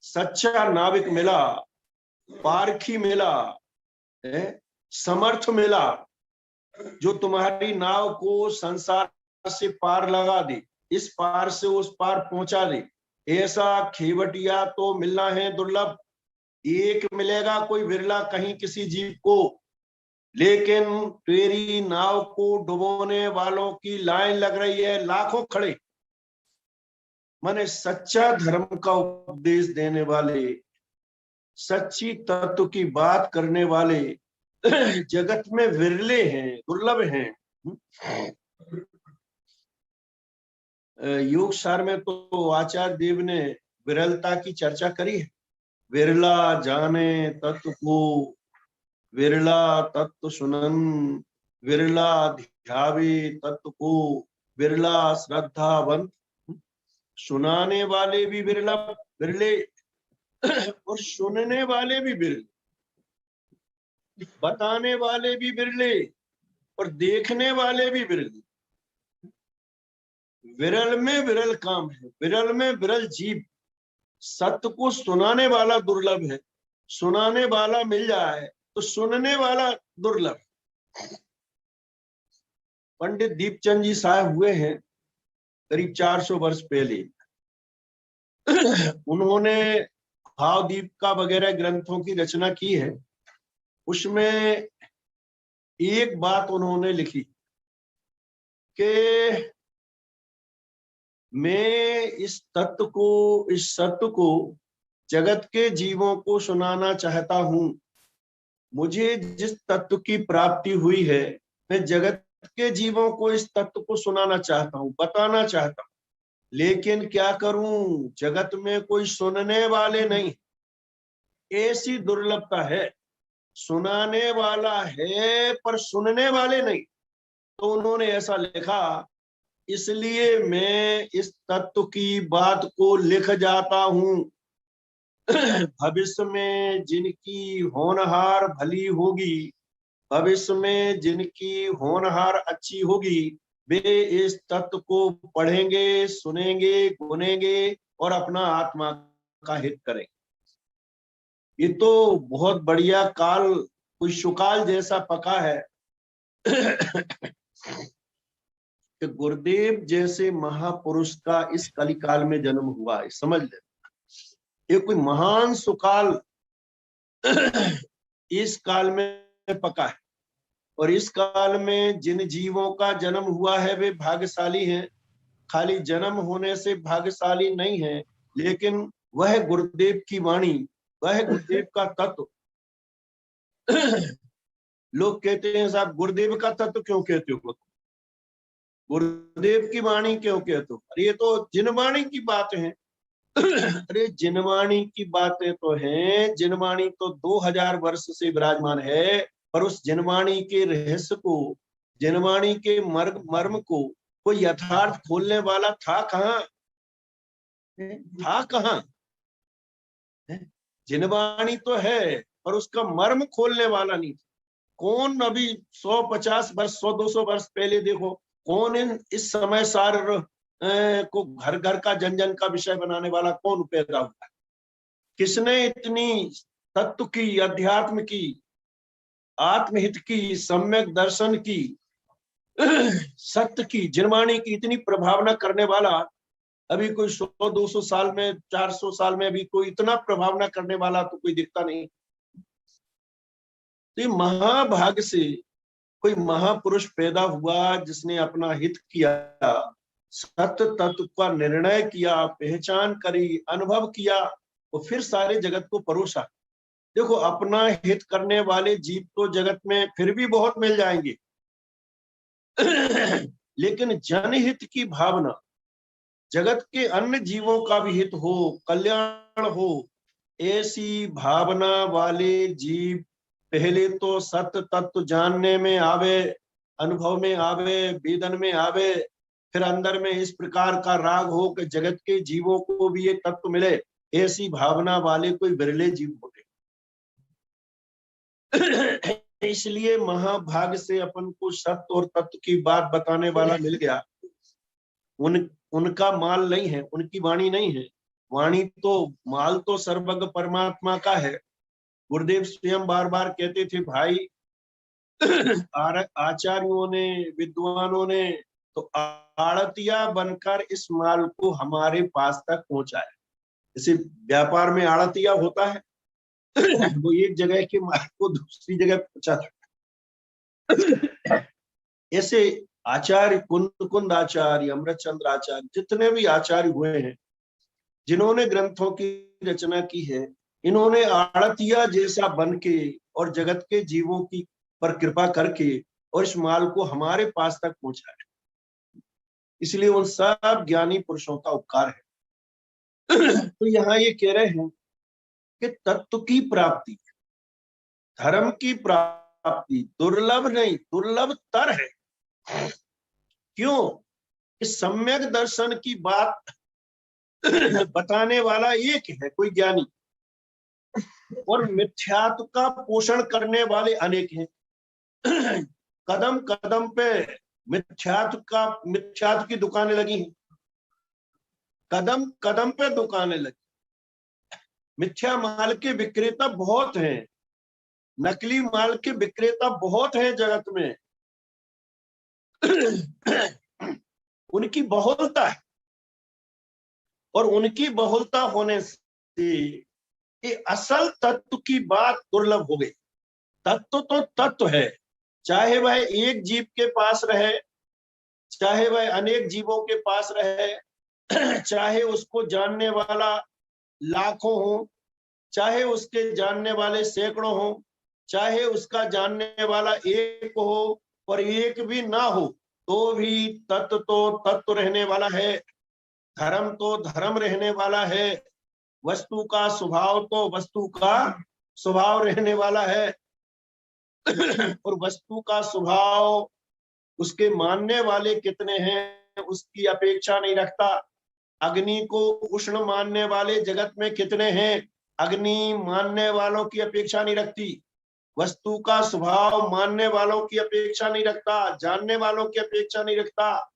सच्चा नाविक मिला, पारखी मिला, समर्थ मिला, जो तुम्हारी नाव को संसार से पार लगा दे, इस पार से उस पार पहुंचा दे। ऐसा खेवटिया तो मिलना है दुर्लभ। एक मिलेगा कोई बिरला कहीं किसी जीव को, लेकिन तेरी नाव को डुबोने वालों की लाइन लग रही है, लाखों खड़े। माने सच्चा धर्म का उपदेश देने वाले, सच्ची तत्व की बात करने वाले जगत में विरले हैं, दुर्लभ हैं। योग सार में तो आचार्य देव ने विरलता की चर्चा करी है। विरला जाने तत्व को, विरला तत्व सुनन, विरला ध्यावे तत्व को, विरला श्रद्धावंत। सुनाने वाले भी विरले और सुनने वाले भी विरले, बताने वाले भी विरले और देखने वाले भी विरले। विरल में विरल काम है, विरल में विरल जीव। सत्य को सुनाने वाला दुर्लभ है, सुनाने वाला मिल जाए तो सुनने वाला दुर्लभ। पंडित दीपचंद जी साहब हुए हैं करीब 400 वर्ष पहले। उन्होंने भावदीपिका वगैरह ग्रंथों की रचना की है। उसमें एक बात उन्होंने लिखी कि मैं इस तत्व को, इस सत्य को जगत के जीवों को सुनाना चाहता हूं। मुझे जिस तत्व की प्राप्ति हुई है, मैं जगत के जीवों को इस तत्व को सुनाना चाहता हूं, बताना चाहता हूं, लेकिन क्या करूं, जगत में कोई सुनने वाले नहीं। ऐसी दुर्लभता है, सुनाने वाला है पर सुनने वाले नहीं। तो उन्होंने ऐसा लिखा, इसलिए मैं इस तत्व की बात को लिख जाता हूं। भविष्य में जिनकी होनहार भली होगी, भविष्य में जिनकी होनहार अच्छी होगी, वे इस तत्व को पढ़ेंगे, सुनेंगे, गुनेंगे और अपना आत्मा का हित करेंगे। ये तो बहुत बढ़िया काल, कोई सुकाल जैसा पका है कि गुरुदेव जैसे महापुरुष का इस कलिकाल में जन्म हुआ है। समझ ले, ये कोई महान सुकाल इस काल में पका है। और इस काल में जिन जीवों का जन्म हुआ है वे भाग्यशाली हैं। खाली जन्म होने से भाग्यशाली नहीं है, लेकिन वह गुरुदेव की वाणी, वह गुरुदेव का तत्व। लोग कहते हैं साहब गुरुदेव का तत्व क्यों कहते हो, गुरुदेव की वाणी क्यों कहते हो? अरे ये तो जिनवाणी की बात है। अरे जिनवाणी की बातें तो हैं, जिनवाणी तो 2000 वर्ष से विराजमान है, पर उस जिनवाणी के रहस्य को, जिनवाणी के मर्म को कोई यथार्थ खोलने वाला था कहाँ? था कहाँ? जिनवाणी तो है पर उसका मर्म खोलने वाला नहीं। कौन अभी 150 वर्ष 100-200 वर्ष पहले देखो, कौन इस समय सार को घर घर का जन जन का विषय बनाने वाला कौन पैदा हुआ है? किसने इतनी तत्व की, अध्यात्म की, आत्महित की, सम्यक दर्शन की, सत्य की, जिनवाणी की इतनी प्रभावना करने वाला? अभी कोई 100-200 साल में, 400 साल में अभी कोई इतना प्रभावना करने वाला तो कोई दिखता नहीं। तो महाभाग्य से कोई महापुरुष पैदा हुआ जिसने अपना हित किया, सत्य तत्व का निर्णय किया, पहचान करी, अनुभव किया और फिर सारे जगत को परोसा। देखो, अपना हित करने वाले जीव तो जगत में फिर भी बहुत मिल जाएंगे, लेकिन जनहित की भावना, जगत के अन्य जीवों का भी हित हो, कल्याण हो, ऐसी भावना वाले जीव पहले तो सत्य तत्व जानने में आवे, अनुभव में आवे, वेदन में आवे, फिर अंदर में इस प्रकार का राग हो कि जगत के जीवों को भी ये तत्व मिले, ऐसी भावना वाले कोई विरले जीव होते। इसलिए महाभाग से अपन को सत्य और तत्व की बात बताने वाला मिल गया। उनका माल नहीं है, उनकी वाणी नहीं है। वाणी तो माल तो सर्वज्ञ परमात्मा का है। गुरुदेव स्वयं बार बार कहते थे, भाई आचार्यों ने, विद्वानों ने तो आड़तिया बनकर इस माल को हमारे पास तक पहुंचाया। जैसे व्यापार में आड़तिया होता है, वो एक जगह के माल को दूसरी जगह पहुंचाता। ऐसे आचार्य, कुंद आचार्य, अमृतचंद्र आचार्य, जितने भी आचार्य हुए हैं, जिन्होंने ग्रंथों की रचना की है, इन्होंने आड़तिया जैसा बन के और जगत के जीवों की पर कृपा करके और इस माल को हमारे पास तक पहुंचाया। इसलिए उन सब ज्ञानी पुरुषों का उपकार है। तो यहाँ ये कह रहे हैं कि तत्व की प्राप्ति, धर्म की प्राप्ति दुर्लभ नहीं, दुर्लभतर है। क्यों? कि सम्यक दर्शन की बात बताने वाला एक है, कोई ज्ञानी, और मिथ्यात्व का पोषण करने वाले अनेक हैं। कदम कदम पे मिथ्यात्व की दुकानें लगी हैं, कदम कदम पे दुकानें लगी। मिथ्या माल के विक्रेता बहुत हैं, नकली माल के विक्रेता बहुत हैं जगत में। उनकी बहुलता है, और उनकी बहुलता होने से ये असल तत्व की बात दुर्लभ हो गई। तत्व तो तत्व है, चाहे वह एक जीव के पास रहे, चाहे वह अनेक जीवों के पास रहे, चाहे उसको जानने वाला लाखों हो, चाहे उसके जानने वाले सैकड़ों हो, चाहे उसका जानने वाला एक हो और एक भी ना हो, तो भी तत्व तो तत्व रहने वाला है, धर्म तो धर्म रहने वाला है, वस्तु का स्वभाव तो वस्तु का स्वभाव रहने वाला है। और वस्तु का स्वभाव उसके मानने वाले कितने हैं उसकी अपेक्षा नहीं रखता। अग्नि को उष्ण मानने वाले जगत में कितने हैं, अग्नि मानने वालों की अपेक्षा नहीं रखती। वस्तु का स्वभाव मानने वालों की अपेक्षा नहीं रखता, जानने वालों की अपेक्षा नहीं रखता,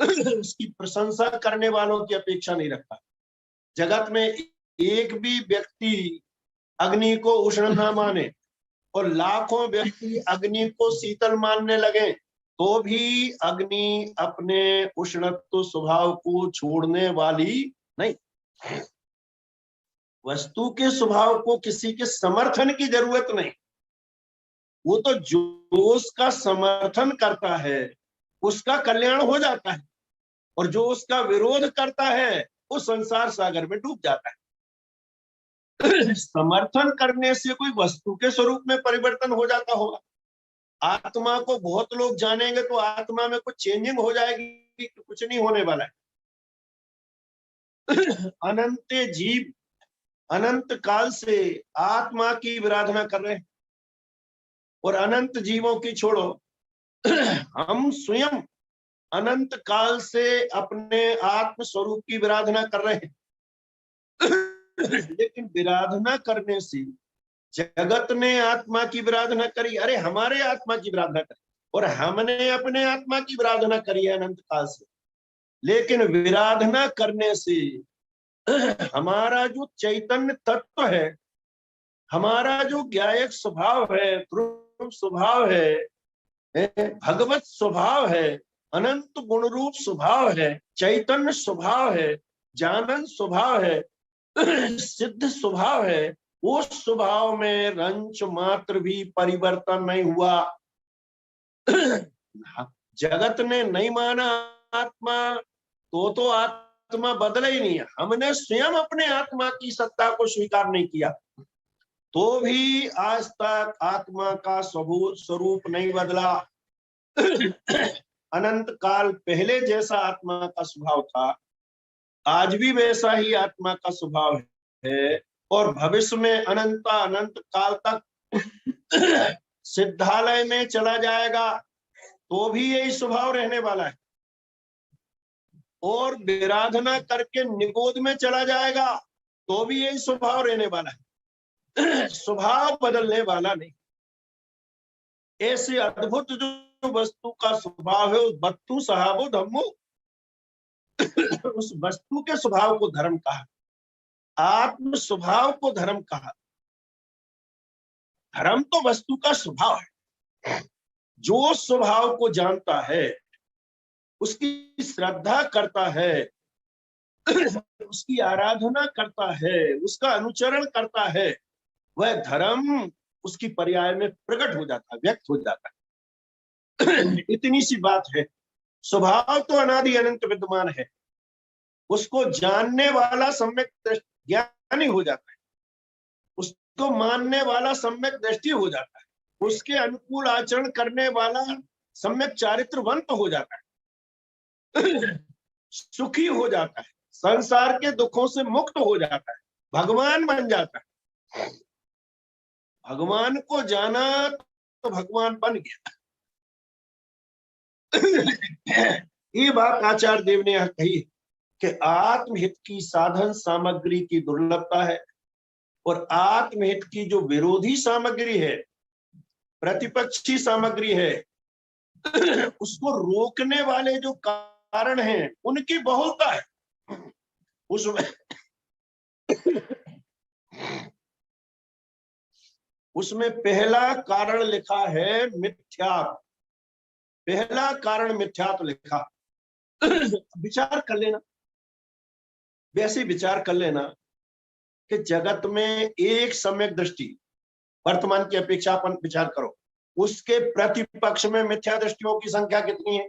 उसकी प्रशंसा करने वालों की अपेक्षा नहीं रखता। जगत में एक भी व्यक्ति अग्नि को उष्ण ना माने और लाखों व्यक्ति अग्नि को शीतल मानने लगे, तो भी अग्नि अपने उष्णत्व स्वभाव को छोड़ने वाली नहीं। वस्तु के स्वभाव को किसी के समर्थन की जरूरत नहीं, वो तो जो उसका समर्थन करता है उसका कल्याण हो जाता है, और जो उसका विरोध करता है वो संसार सागर में डूब जाता है। समर्थन करने से कोई वस्तु के स्वरूप में परिवर्तन हो जाता होगा। आत्मा को बहुत लोग जानेंगे तो आत्मा में कुछ चेंजिंग हो जाएगी, कुछ नहीं होने वाला है। अनंत जीव अनंत काल से आत्मा की आराधना कर रहे हैं, और अनंत जीवों की छोड़ो, हम स्वयं अनंत काल से अपने आत्म स्वरूप की आराधना कर रहे हैं। लेकिन आराधना करने से जगत ने आत्मा की आराधना करी, अरे हमारे आत्मा की आराधना करी, और हमने अपने आत्मा की आराधना करी है अनंत काल से। लेकिन आराधना करने से हमारा जो चैतन्य तत्व है, हमारा जो ज्ञायक स्वभाव है, ध्रुव स्वभाव है, भगवत स्वभाव है, अनंत गुण रूप स्वभाव है, चैतन्य स्वभाव है, जानन स्वभाव है, सिद्ध स्वभाव है, वो स्वभाव में रंच मात्र भी परिवर्तन नहीं हुआ। जगत ने नहीं माना आत्मा, तो आत्मा बदला ही नहीं है। हमने स्वयं अपने आत्मा की सत्ता को स्वीकार नहीं किया, तो भी आज तक आत्मा का स्वरूप नहीं बदला। अनंत काल पहले जैसा आत्मा का स्वभाव था, आज भी वैसा ही आत्मा का स्वभाव है, और भविष्य में अनंत काल तक सिद्धालय में चला जाएगा तो भी यही स्वभाव रहने वाला है, और विराधना करके निगोद में चला जाएगा तो भी यही स्वभाव रहने वाला है। स्वभाव बदलने वाला नहीं। ऐसे अद्भुत जो वस्तु का स्वभाव है, उस वस्तु स्वभावो धम्मो, उस वस्तु के स्वभाव को धर्म कहा, आत्म स्वभाव को धर्म कहा। धर्म तो वस्तु का स्वभाव है। जो स्वभाव को जानता है, उसकी श्रद्धा करता है, उसकी आराधना करता है, उसका अनुचरण करता है, वह धर्म उसकी पर्याय में प्रकट हो जाता है, व्यक्त हो जाता है। इतनी सी बात है। स्वभाव तो अनादि अनंत विद्यमान है, उसको जानने वाला सम्यक ज्ञानी हो जाता है, उसको मानने वाला सम्यक दृष्टि हो जाता है, उसके अनुकूल आचरण करने वाला सम्यक चारित्रवंत हो जाता है, सुखी हो जाता है, संसार के दुखों से मुक्त हो जाता है, भगवान बन जाता है। भगवान को जाना तो भगवान बन गया। ये बात आचार्य देव ने यहाँ कही कि आत्महित की साधन सामग्री की दुर्लभता है, और आत्महित की जो विरोधी सामग्री है, प्रतिपक्षी सामग्री है, उसको रोकने वाले जो कारण हैं, उनकी बहुलता है। उसमें पहला कारण लिखा है मिथ्यात्व। पहला कारण मिथ्यात्व लिखा। विचार कर लेना, वैसे विचार कर लेना कि जगत में एक सम्यक दृष्टि, वर्तमान की अपेक्षा अपन विचार करो, उसके प्रतिपक्ष में मिथ्या दृष्टियों की संख्या कितनी है।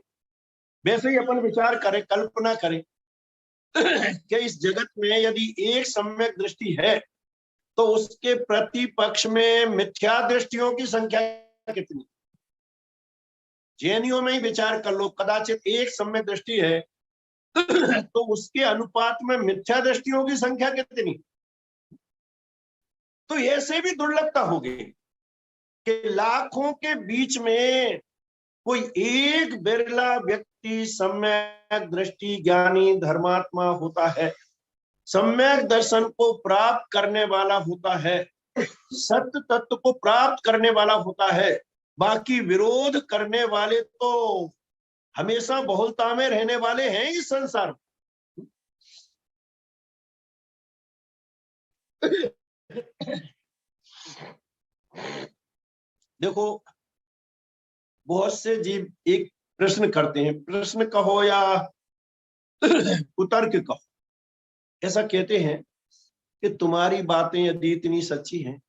वैसे ही अपन विचार करें, कल्पना करें कि इस जगत में यदि एक सम्यक दृष्टि है तो उसके प्रतिपक्ष में मिथ्या दृष्टियों की संख्या कितनी। जैनियों में ही विचार कर लो, कदाचित एक सम्यक दृष्टि है तो उसके अनुपात में मिथ्या दृष्टियों की संख्या कितनी। तो ऐसे भी दुर्लभता होगी कि लाखों के बीच में कोई एक बिरला व्यक्ति सम्यक दृष्टि ज्ञानी धर्मात्मा होता है, सम्यक दर्शन को प्राप्त करने वाला होता है, सत्य तत्व को प्राप्त करने वाला होता है। बाकी विरोध करने वाले तो हमेशा बहुलता में रहने वाले हैं इस संसार में। देखो, बहुत से जीव एक प्रश्न करते हैं, प्रश्न कहो या कुतर्क कहो, ऐसा कहते हैं कि तुम्हारी बातें यदि इतनी सच्ची हैं,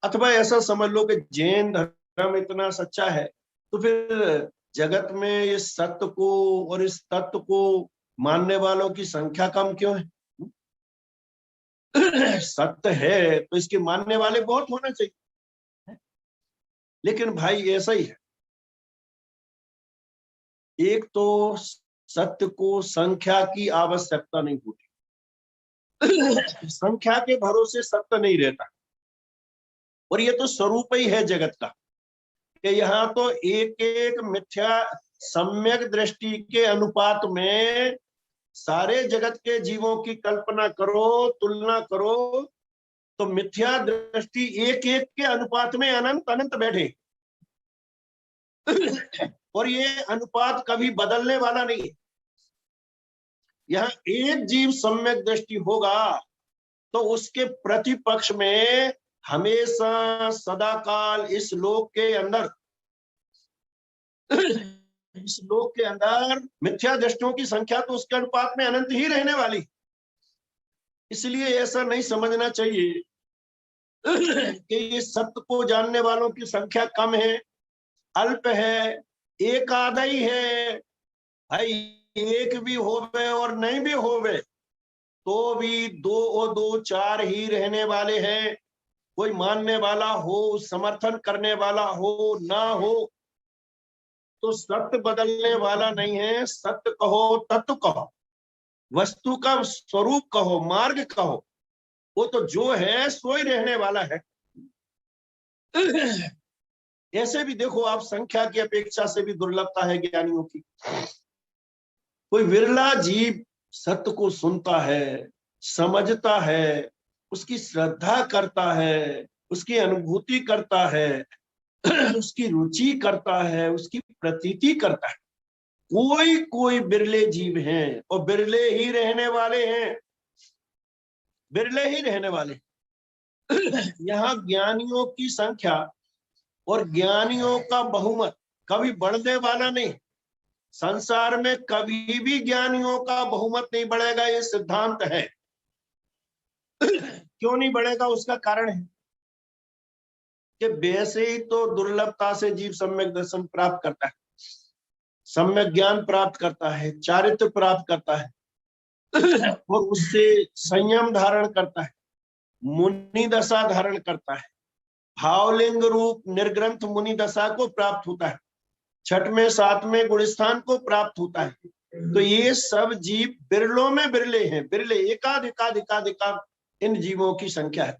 अथवा ऐसा समझ लो कि जैन धर्म इतना सच्चा है, तो फिर जगत में इस सत्य को और इस तत्व को मानने वालों की संख्या कम क्यों है। सत्य है तो इसके मानने वाले बहुत होना चाहिए। लेकिन भाई ऐसा ही है, एक तो सत्य को संख्या की आवश्यकता नहीं होती, संख्या के भरोसे सत्य नहीं रहता, और ये तो स्वरूप ही है जगत का कि यहाँ तो एक एक मिथ्या सम्यक दृष्टि के अनुपात में सारे जगत के जीवों की कल्पना करो, तुलना करो, तो मिथ्या दृष्टि एक एक के अनुपात में अनंत अनंत बैठे। और ये अनुपात कभी बदलने वाला नहीं है। यहाँ एक जीव सम्यक दृष्टि होगा तो उसके प्रतिपक्ष में हमेशा सदाकाल इस लोक के अंदर मिथ्या दृष्टियों की संख्या तो उसके अनुपात में अनंत ही रहने वाली। इसलिए ऐसा नहीं समझना चाहिए कि ये सत्य को जानने वालों की संख्या कम है, अल्प है, एक आधा ही है। भाई एक भी होवे और नहीं भी होवे तो भी दो और दो चार ही रहने वाले हैं। कोई मानने वाला हो, समर्थन करने वाला हो, ना हो, तो सत्य बदलने वाला नहीं है। सत्य कहो, तत्व कहो, वस्तु का स्वरूप कहो, मार्ग कहो, वो तो जो है सो ही रहने वाला है। ऐसे भी देखो आप, संख्या की अपेक्षा से भी दुर्लभता है ज्ञानियों की। कोई विरला जीव सत्य को सुनता है, समझता है, उसकी श्रद्धा करता है, उसकी अनुभूति करता है, उसकी रुचि करता है, उसकी प्रतीति करता है। कोई कोई बिरले जीव हैं, और बिरले ही रहने वाले हैं, बिरले ही रहने वाले। यहाँ ज्ञानियों की संख्या और ज्ञानियों का बहुमत कभी बढ़ने वाला नहीं। संसार में कभी भी ज्ञानियों का बहुमत नहीं बढ़ेगा, ये सिद्धांत है। क्यों नहीं बढ़ेगा? उसका कारण है कि वैसे ही तो दुर्लभता से जीव सम्यक दर्शन प्राप्त करता है, सम्यक ज्ञान प्राप्त करता है, चारित्र प्राप्त करता है, और उससे संयम धारण करता है, मुनि दशा धारण करता है, भावलिंग रूप निर्ग्रंथ मुनि दशा को प्राप्त होता है, छठवें सातवें गुणस्थान को प्राप्त होता है। तो ये सब जीव बिरलों में बिरले हैं, बिरले, एकाध एकाध एकाध एकाध इन जीवों की संख्या है।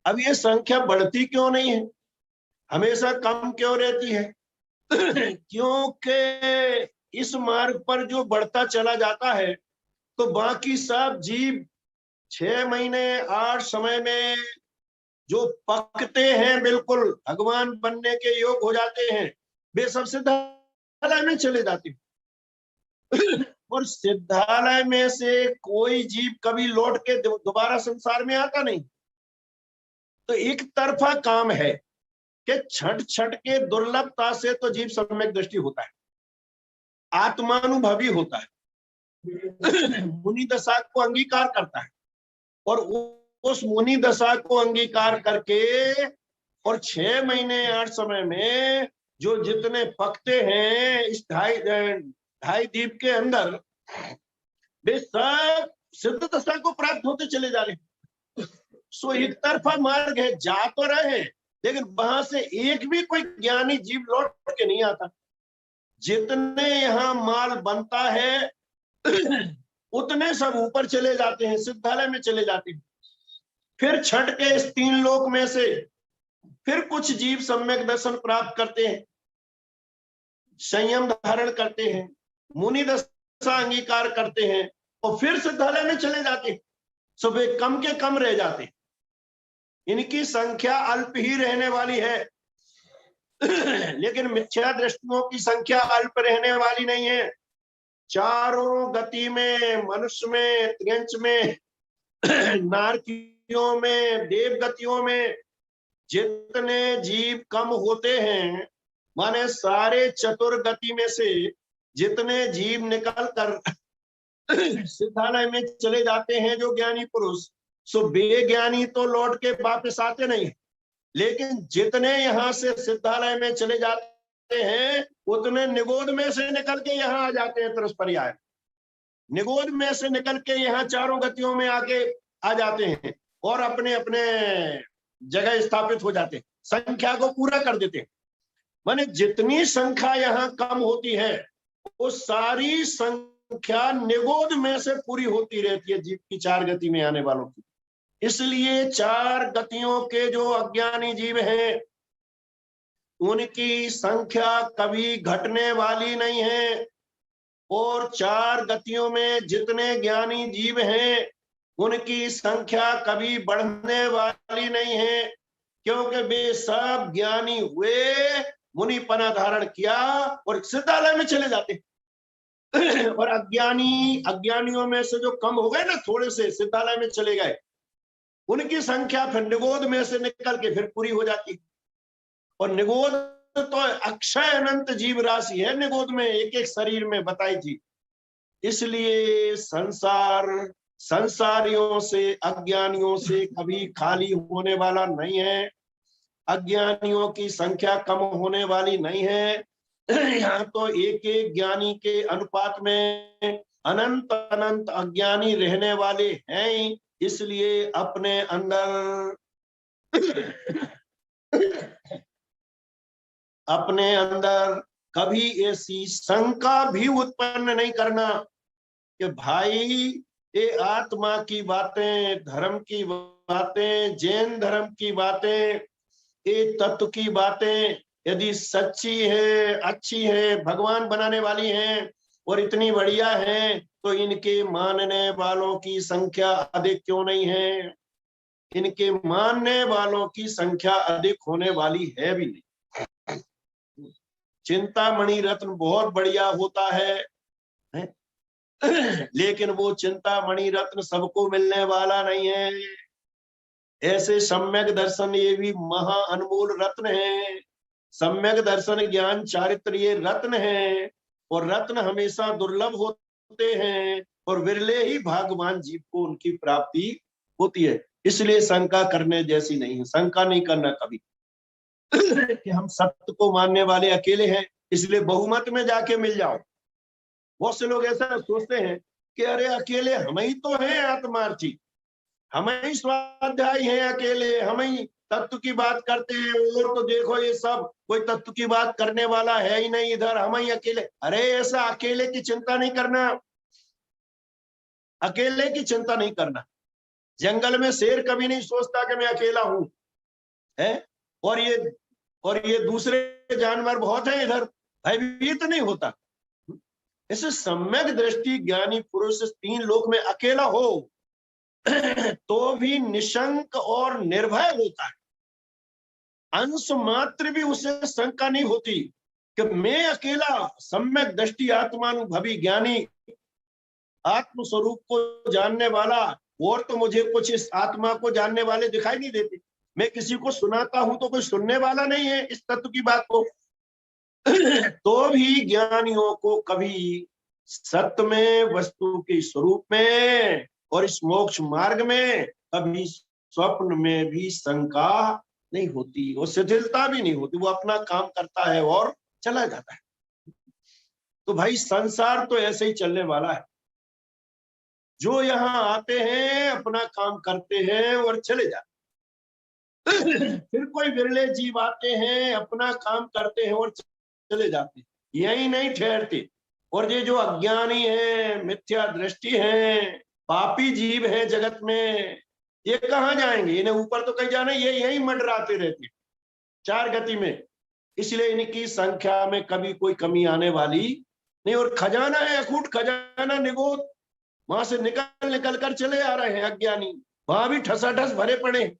अब ये संख्या बढ़ती क्यों नहीं है, हमेशा कम क्यों रहती है? क्योंकि इस मार्ग पर जो बढ़ता चला जाता है, तो बाकी सब जीव 6 महीने 8 समय में जो पकते हैं, बिल्कुल भगवान बनने के योग हो जाते हैं, वे सब सिद्धालय में चले जाते हैं। और सिद्धालय में से कोई जीव कभी लौट के दोबारा संसार में आता नहीं। तो एक तरफा काम है कि छठ छठ के दुर्लभता से तो जीव सम्यक दृष्टि होता है, आत्मानुभवी होता है, मुनि दशा को अंगीकार करता है, और उस मुनि दशा को अंगीकार करके और 6 महीने 8 समय में जो जितने पकते हैं इस ढाई द्वीप के अंदर, वे सब सिद्ध दशा को प्राप्त होते चले जा रहे हैं। सो एक तरफा मार्ग है, जा तो रहे, लेकिन वहां से एक भी कोई ज्ञानी जीव लौट के नहीं आता। जितने यहाँ माल बनता है उतने सब ऊपर चले जाते हैं, सिद्धालय में चले जाते हैं। फिर छठ के इस 3 लोक में से फिर कुछ जीव सम्यक दर्शन प्राप्त करते हैं, संयम धारण करते हैं, मुनि दशा अंगीकार करते हैं, और फिर सिद्धालय में चले जाते हैं। सब वे कम के कम रह जाते हैं, इनकी संख्या अल्प ही रहने वाली है। लेकिन मिथ्या दृष्टियों की संख्या अल्प रहने वाली नहीं है। चारों गति में, मनुष्य में, त्रियंच में, नारकियों में, देव गतियों में जितने जीव कम होते हैं, माने सारे चतुर्गति में से जितने जीव निकल कर सिद्धालय में चले जाते हैं जो ज्ञानी पुरुष, सो वे ज्ञानी तो लौट के वापस आते नहीं, लेकिन जितने यहाँ से सिद्धालय में चले जाते हैं उतने निगोद में से निकल के यहाँ आ जाते हैं। तरस्पर्याय निगोद में से निकल के यहाँ चारों गतियों में आके आ जाते हैं और अपने अपने जगह स्थापित हो जाते हैं, संख्या को पूरा कर देते हैं। माने जितनी संख्या यहाँ कम होती है वो सारी संख्या निगोद में से पूरी होती रहती है जीव की 4 गति में आने वालों की। इसलिए 4 गतियों के जो अज्ञानी जीव हैं उनकी संख्या कभी घटने वाली नहीं है, और 4 गतियों में जितने ज्ञानी जीव हैं उनकी संख्या कभी बढ़ने वाली नहीं है, क्योंकि वे सब ज्ञानी हुए, मुनिपना धारण किया और सिद्धालय में चले जाते। और अज्ञानियों में से जो कम हो गए ना, थोड़े से सिद्धालय में चले गए, उनकी संख्या फिर निगोद में से निकल के फिर पूरी हो जाती। और निगोद तो अक्षय अनंत जीव राशि है, निगोद में एक एक शरीर में बताई थी। इसलिए संसारियों से, अज्ञानियों से कभी खाली होने वाला नहीं है, अज्ञानियों की संख्या कम होने वाली नहीं है। यहाँ तो एक एक ज्ञानी के अनुपात में अनंत अनंत अज्ञानी रहने वाले हैं। इसलिए अपने अंदर कभी ऐसी शंका भी उत्पन्न नहीं करना कि भाई ये आत्मा की बातें, धर्म की बातें, जैन धर्म की बातें, ये तत्व की बातें यदि सच्ची है, अच्छी है, भगवान बनाने वाली हैं और इतनी बढ़िया है, तो इनके मानने वालों की संख्या अधिक क्यों नहीं है? इनके मानने वालों की संख्या अधिक होने वाली है भी नहीं। चिंतामणि रत्न बहुत बढ़िया होता है? लेकिन वो चिंतामणि रत्न सबको मिलने वाला नहीं है। ऐसे सम्यक दर्शन ये भी महा अनमोल रत्न है। सम्यक दर्शन ज्ञान चारित्र ये रत्न है, और रत्न हमेशा दुर्लभ होते हैं और विरले ही भाग्यवान जीव को उनकी प्राप्ति होती है। इसलिए शंका करने जैसी नहीं है। शंका नहीं करना कभी कि हम सत्य को मानने वाले अकेले हैं इसलिए बहुमत में जाके मिल जाओ। बहुत से लोग ऐसा सोचते हैं कि अरे अकेले हम ही तो हैं आत्मार्थी, हम ही स्वाध्यायी हैं, अकेले हम ही तत्व की बात करते हैं, और तो देखो ये सब कोई तत्व की बात करने वाला है ही नहीं, इधर हम ही अकेले। अरे ऐसा अकेले की चिंता नहीं करना, अकेले की चिंता नहीं करना। जंगल में शेर कभी नहीं सोचता कि मैं अकेला हूं, है, और ये दूसरे जानवर बहुत हैं इधर, भयभीत नहीं होता। ऐसे सम्यक दृष्टि ज्ञानी पुरुष तीन लोक में अकेला हो तो भी निशंक और निर्भय होता है। अंश मात्र भी उसे शंका नहीं होती कि मैं अकेला सम्यक दृष्टि आत्मानुभवी ज्ञानी आत्म स्वरूप को जानने वाला, और तो मुझे कुछ इस आत्मा को जानने वाले दिखाई नहीं देते। मैं किसी को सुनाता हूं तो कोई सुनने वाला नहीं है इस तत्व की बात को। तो भी ज्ञानियों को कभी सत्य में, वस्तु के स्वरूप में और इस मोक्ष मार्ग में कभी स्वप्न में भी शंका नहीं होती और शिथिलता भी नहीं होती। वो अपना काम करता है और चला जाता है। तो भाई संसार तो ऐसे ही चलने वाला है। जो यहाँ आते हैं, अपना काम करते हैं और चले जाते हैं। फिर कोई विरले जीव आते हैं, अपना काम करते हैं और चले जाते हैं, यही नहीं ठहरते। और ये जो अज्ञानी है, मिथ्या दृष्टि है, पापी जीव है जगत में, ये कहाँ जाएंगे? इन्हें ऊपर तो कहीं जाना, ये यही मंडराते रहते चार गति में। इसलिए इनकी संख्या में कभी कोई कमी आने वाली नहीं। और खजाना है अकूट, खजाना निगोद, वहां से निकल निकल कर चले आ रहे हैं अज्ञानी, वहां भी ठसाठस भरे पड़े।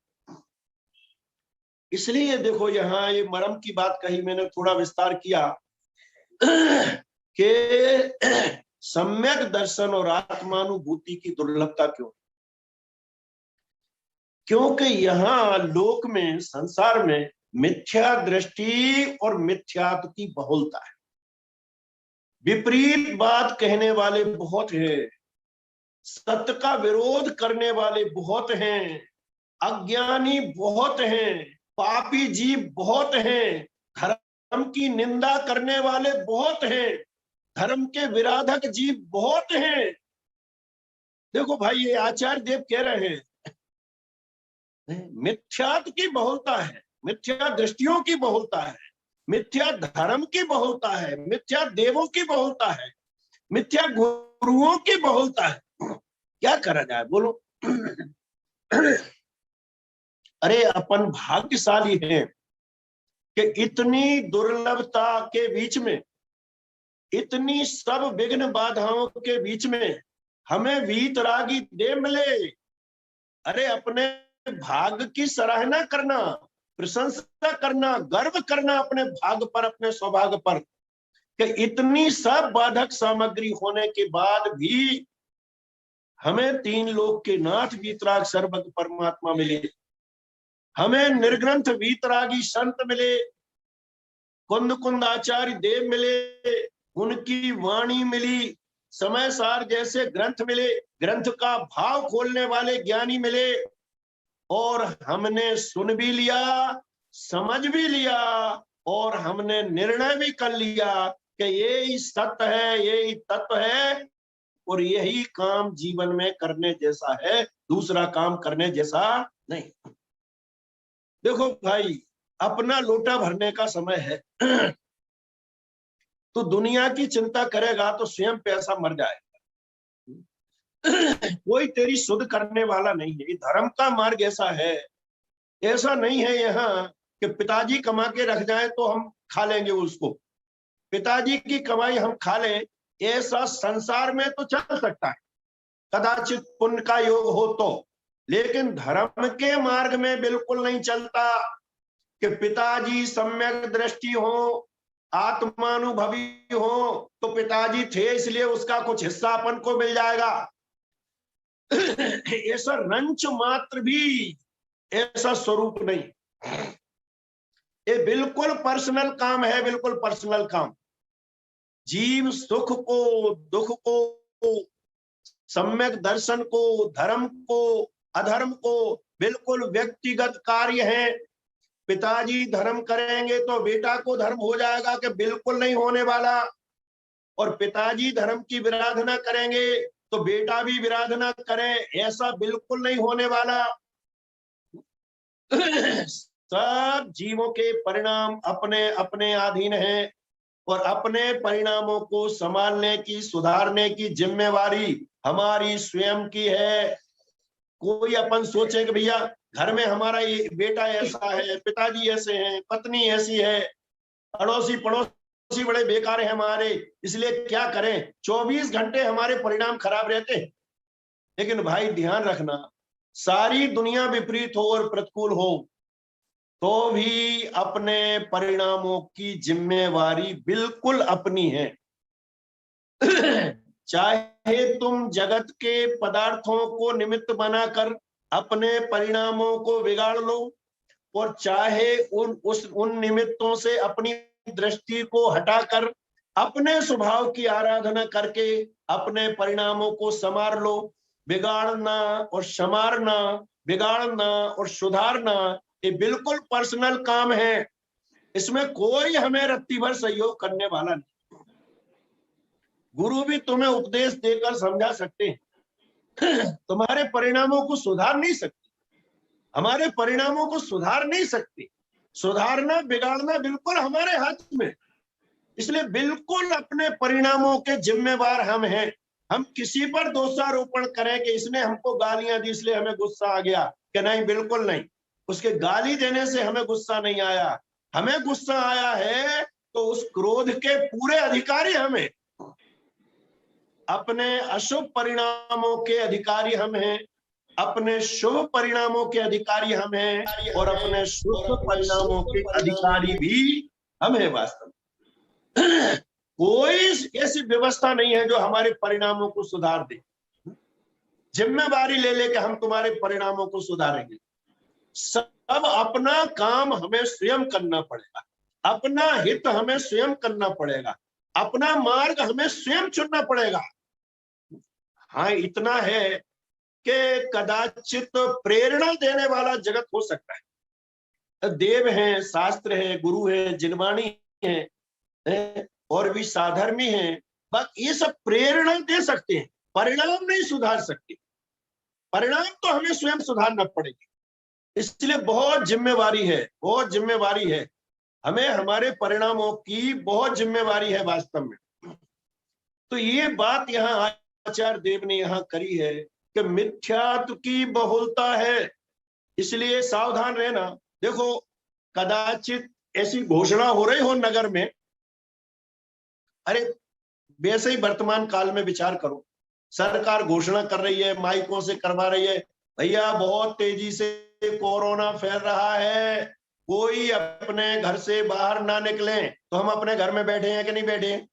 इसलिए देखो यहाँ ये मरम की बात कही मैंने, थोड़ा विस्तार किया कि सम्यक दर्शन और आत्मानुभूति की दुर्लभता क्यों? क्योंकि यहाँ लोक में, संसार में मिथ्या दृष्टि और मिथ्यात्व की बहुलता है। विपरीत बात कहने वाले बहुत हैं, सत्य का विरोध करने वाले बहुत हैं, अज्ञानी बहुत हैं, पापी जीव बहुत हैं, धर्म की निंदा करने वाले बहुत हैं, धर्म के विराधक जीव बहुत हैं। देखो भाई ये आचार्य देव कह रहे हैं मिथ्यात्व की बहुलता है, मिथ्या दृष्टियों की बहुलता है, मिथ्या धर्म की बहुलता है, मिथ्या देवों की बहुलता है, मिथ्या गुरुओं की बहुलता है। क्या करा जाए बोलो? अरे अपन भाग्यशाली हैं कि इतनी दुर्लभता के बीच में, इतनी सब विघ्न बाधाओं के बीच में हमें वीतरागी देव मिले। अरे अपने भाग्य की सराहना करना, प्रशंसा करना, गर्व करना अपने भाग्य पर, अपने सौभाग्य पर, कि इतनी सब बाधक सामग्री होने के बाद भी हमें तीन लोक के नाथ वीतराग सर्वज्ञ परमात्मा मिले, हमें निर्ग्रंथ वीतरागी संत मिले, कुंद कुंद आचार्य देव मिले, उनकी वाणी मिली, समय सार जैसे ग्रंथ मिले, ग्रंथ का भाव खोलने वाले ज्ञानी मिले, और हमने सुन भी लिया, समझ भी लिया, और हमने निर्णय भी कर लिया कि ये ही सत्य है, ये ही तत्व है, और यही काम जीवन में करने जैसा है, दूसरा काम करने जैसा नहीं। देखो भाई अपना लोटा भरने का समय है। तो दुनिया की चिंता करेगा तो स्वयं पैसा मर जाएगा। कोई तेरी शुद्ध करने वाला नहीं है। धर्म का मार्ग ऐसा है, ऐसा नहीं है यहाँ कि पिताजी कमा के रख जाए तो हम खा लेंगे उसको, पिताजी की कमाई हम खा लें, ऐसा संसार में तो चल सकता है, कदाचित पुण्य का योग हो तो, लेकिन धर्म के मार्ग में बिल्कुल नहीं चलता कि पिताजी सम्यक दृष्टि हो, आत्मानुभवी हो, तो पिताजी थे इसलिए उसका कुछ हिस्सा अपन को मिल जाएगा। ऐसा रंच मात्र भी ऐसा स्वरूप नहीं। ये बिल्कुल पर्सनल काम है, बिल्कुल पर्सनल काम। जीव सुख को, दुख को, सम्यक दर्शन को, धर्म को, अधर्म को बिल्कुल व्यक्तिगत कार्य है। पिताजी धर्म करेंगे तो बेटा को धर्म हो जाएगा कि बिल्कुल नहीं होने वाला, और पिताजी धर्म की विराधना करेंगे तो बेटा भी विराधना करे, ऐसा बिल्कुल नहीं होने वाला। सब जीवों के परिणाम अपने अपने अधीन हैं, और अपने परिणामों को संभालने की, सुधारने की जिम्मेवारी हमारी स्वयं की है। कोई अपन सोचे कि भैया घर में हमारा ये बेटा ऐसा है, पिताजी ऐसे हैं, पत्नी ऐसी है, अड़ोसी पड़ोसी बड़े बेकार है हमारे, इसलिए क्या करें, 24 घंटे हमारे परिणाम खराब रहते हैं। लेकिन भाई ध्यान रखना, सारी दुनिया विपरीत हो और प्रतिकूल हो तो भी अपने परिणामों की जिम्मेवारी बिल्कुल अपनी है। चाहे तुम जगत के पदार्थों को निमित्त बनाकर अपने परिणामों को बिगाड़ लो, और चाहे उन निमित्तों से अपनी दृष्टि को हटाकर अपने स्वभाव की आराधना करके अपने परिणामों को संवार लो। बिगाड़ना और संवारना, बिगाड़ना और सुधारना ये बिल्कुल पर्सनल काम है, इसमें कोई हमें रत्ती भर सहयोग करने वाला नहीं। गुरु भी तुम्हें उपदेश देकर समझा सकते हैं, तुम्हारे परिणामों को सुधार नहीं सकते, हमारे परिणामों को सुधार नहीं सकते। सुधारना बिगाड़ना बिल्कुल हमारे हाथ में, इसलिए बिल्कुल अपने परिणामों के जिम्मेवार हम हैं। हम किसी पर दोषारोपण करें कि इसने हमको गालियां दी इसलिए हमें गुस्सा आ गया, कि नहीं, बिल्कुल नहीं। उसके गाली देने से हमें गुस्सा नहीं आया, हमें गुस्सा आया है तो उस क्रोध के पूरे अधिकारी हमें, अपने अशुभ परिणामों के अधिकारी हम हैं, अपने शुभ परिणामों के अधिकारी हम हैं, और अपने शुभ परिणामों के अधिकारी भी हम हैं। वास्तव में कोई ऐसी व्यवस्था नहीं है जो हमारे परिणामों को सुधार दे। जिम्मेवारी ले लेके हम तुम्हारे परिणामों को सुधारेंगे। सब अपना काम हमें स्वयं करना पड़ेगा, अपना हित हमें स्वयं करना पड़ेगा, अपना मार्ग हमें स्वयं चुनना पड़ेगा। हाँ, इतना है कि कदाचित प्रेरणा देने वाला जगत हो सकता है, देव हैं, शास्त्र है, गुरु है, जिनवाणी है, और भी साधर्मी हैं, बस ये सब प्रेरणा दे सकते हैं, परिणाम नहीं सुधार सकते। परिणाम तो हमें स्वयं सुधारना पड़ेगा। इसलिए बहुत जिम्मेवारी है, बहुत जिम्मेवारी है, हमें हमारे परिणामों की बहुत जिम्मेवारी है वास्तव में। तो ये बात यहाँ आचार्य देव ने यहाँ करी है कि मिथ्यात्व की बहुलता है, इसलिए सावधान रहना। देखो, कदाचित ऐसी घोषणा हो रही हो नगर में, अरे वैसे ही वर्तमान काल में विचार करो, सरकार घोषणा कर रही है, माइकों से करवा रही है, भैया बहुत तेजी से कोरोना फैल रहा है, कोई अपने घर से बाहर ना निकले। तो हम अपने घर में बैठे हैं कि नहीं बैठे हैं?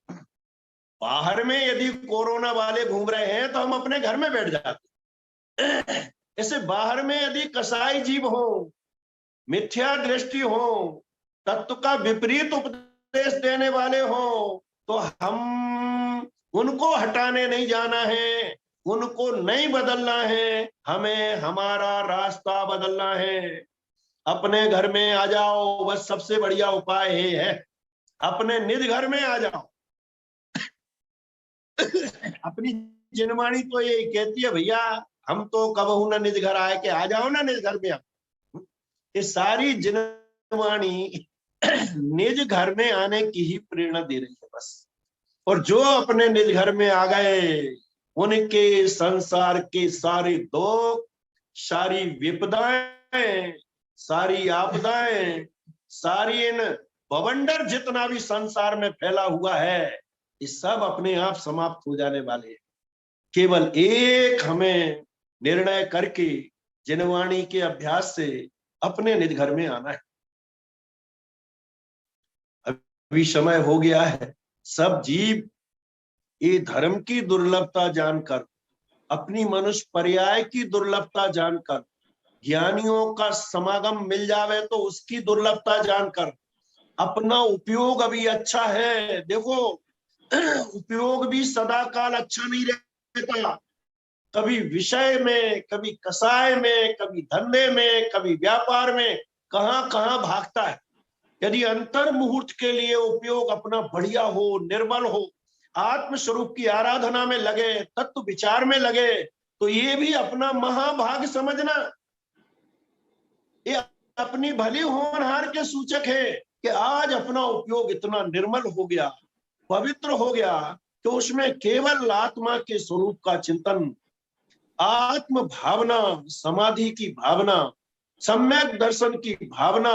बाहर में यदि कोरोना वाले घूम रहे हैं तो हम अपने घर में बैठ जाते। ऐसे बाहर में यदि कसाई जीव हो, मिथ्या दृष्टि हो, तत्व का विपरीत उपदेश देने वाले हो, तो हम उनको हटाने नहीं जाना है, उनको नहीं बदलना है, हमें हमारा रास्ता बदलना है। अपने घर में आ जाओ, बस सबसे बढ़िया उपाय है, अपने निज घर में आ जाओ। अपनी जिनवाणी तो ये कहती है, भैया हम तो कब हूं ना निज घर आए, के आ जाओ ना निज घर में। ये सारी जिनवाणी निज घर में आने की ही प्रेरणा दे रही है बस। और जो अपने निज घर में आ गए उनके संसार के सारे दुख, सारी विपदाएं, सारी आपदाएं, सारी इन बवंडर जितना भी संसार में फैला हुआ है, ये सब अपने आप समाप्त हो जाने वाले हैं। केवल एक हमें निर्णय करके जिनवाणी के अभ्यास से अपने निज घर में आना है। अभी समय हो गया है, सब जीव ये धर्म की दुर्लभता जानकर, अपनी मनुष्य पर्याय की दुर्लभता जानकर, ज्ञानियों का समागम मिल जावे तो उसकी दुर्लभता जानकर, अपना उपयोग अभी अच्छा है। देखो उपयोग भी सदा काल अच्छा नहीं रहता, कभी विषय में, कभी कसाय में, कभी धंधे में, कभी व्यापार में, कहां कहां भागता है। यदि अंतर मुहूर्त के लिए उपयोग अपना बढ़िया हो, निर्मल हो, आत्म स्वरूप की आराधना में लगे, तत्व विचार में लगे, तो ये भी अपना महाभाग समझना। ये अपनी भली होनहार के सूचक है कि आज अपना उपयोग इतना निर्मल हो गया, पवित्र हो गया कि उसमें केवल आत्मा के स्वरूप का चिंतन, आत्म भावना, समाधि की भावना, सम्यक दर्शन की भावना,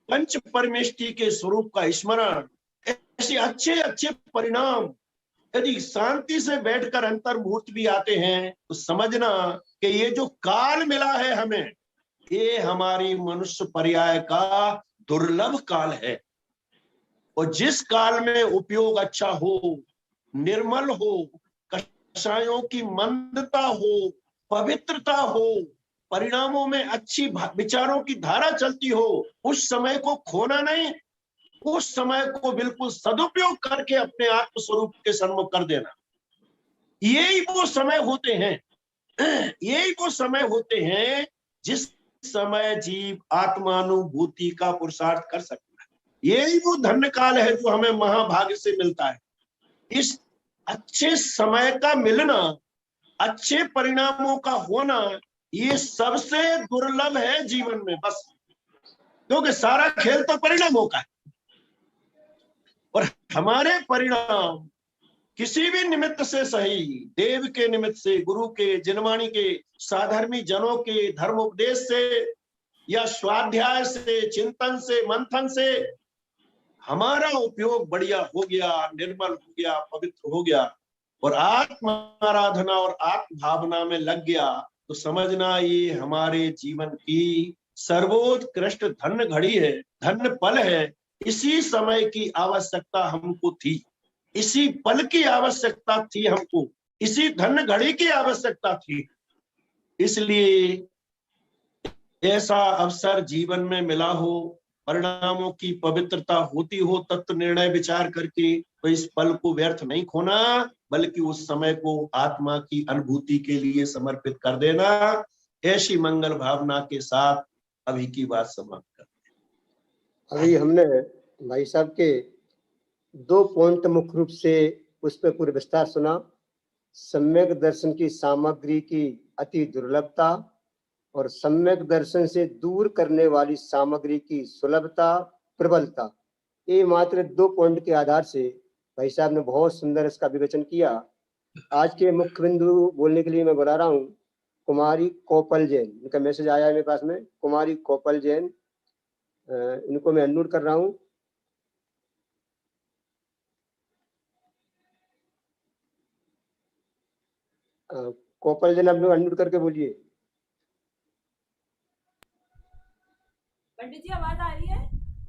पंच परमेष्टि के स्वरूप का स्मरण, ऐसे अच्छे अच्छे परिणाम यदि शांति से बैठकर अंतर मुहूर्त भी आते हैं तो समझना कि ये जो काल मिला है हमें, ये हमारी मनुष्य पर्याय का दुर्लभ काल है। और जिस काल में उपयोग अच्छा हो, निर्मल हो, कषायों की मंदता हो, पवित्रता हो, परिणामों में अच्छी विचारों की धारा चलती हो, उस समय को खोना नहीं, उस समय को बिल्कुल सदुपयोग करके अपने आत्म स्वरूप के सन्मुख कर देना। यही वो समय होते हैं, यही वो समय होते हैं जिस समय जीव आत्मानुभूति का पुरुषार्थ कर सकता है। यही वो धन्य काल है जो हमें महाभाग्य से मिलता है। इस अच्छे समय का मिलना, अच्छे परिणामों का होना, ये सबसे दुर्लभ है जीवन में बस, क्योंकि सारा खेल तो परिणामों का है। और हमारे परिणाम किसी भी निमित्त से सही, देव के निमित्त से, गुरु के, जिनवाणी के, साधर्मी जनों के धर्म उपदेश से या स्वाध्याय से, चिंतन से, मंथन से हमारा उपयोग बढ़िया हो गया, निर्मल हो गया, पवित्र हो गया और आत्म आराधना और आत्म भावना में लग गया, तो समझना ये हमारे जीवन की सर्वोत्कृष्ट धन्य घड़ी है, धन्य पल है। इसी समय की आवश्यकता हमको थी, इसी पल की आवश्यकता थी हमको, इसी धन्य घड़ी की आवश्यकता थी। इसलिए ऐसा अवसर जीवन में मिला हो, परिणामों की पवित्रता होती हो तत्व निर्णय विचार करके, तो इस पल को व्यर्थ नहीं खोना, बल्कि उस समय को आत्मा की अनुभूति के लिए समर्पित कर देना। ऐसी मंगल भावना के साथ अभी की बात समाप्त करते हैं। अभी हमने भाई साहब के 2 पॉइंट मुख्य रूप से उस पर पूरे विस्तार सुना। सम्यक दर्शन की सामग्री की अति दुर्लभता और सम्यक दर्शन से दूर करने वाली सामग्री की सुलभता, प्रबलता, ये मात्र 2 पॉइंट के आधार से भाई साहब ने बहुत सुंदर इसका विवेचन किया। आज के मुख्य बिंदु बोलने के लिए मैं बुला रहा हूँ कुमारी कोपल जैन, इनका मैसेज आया है मेरे पास में। कुमारी कोपल जैन, इनको मैं अनम्यूट कर रहा हूँ। कोपल जैन, आप लोग अनम्यूट करके बोलिए। पंडित जी आवाज आ रही है?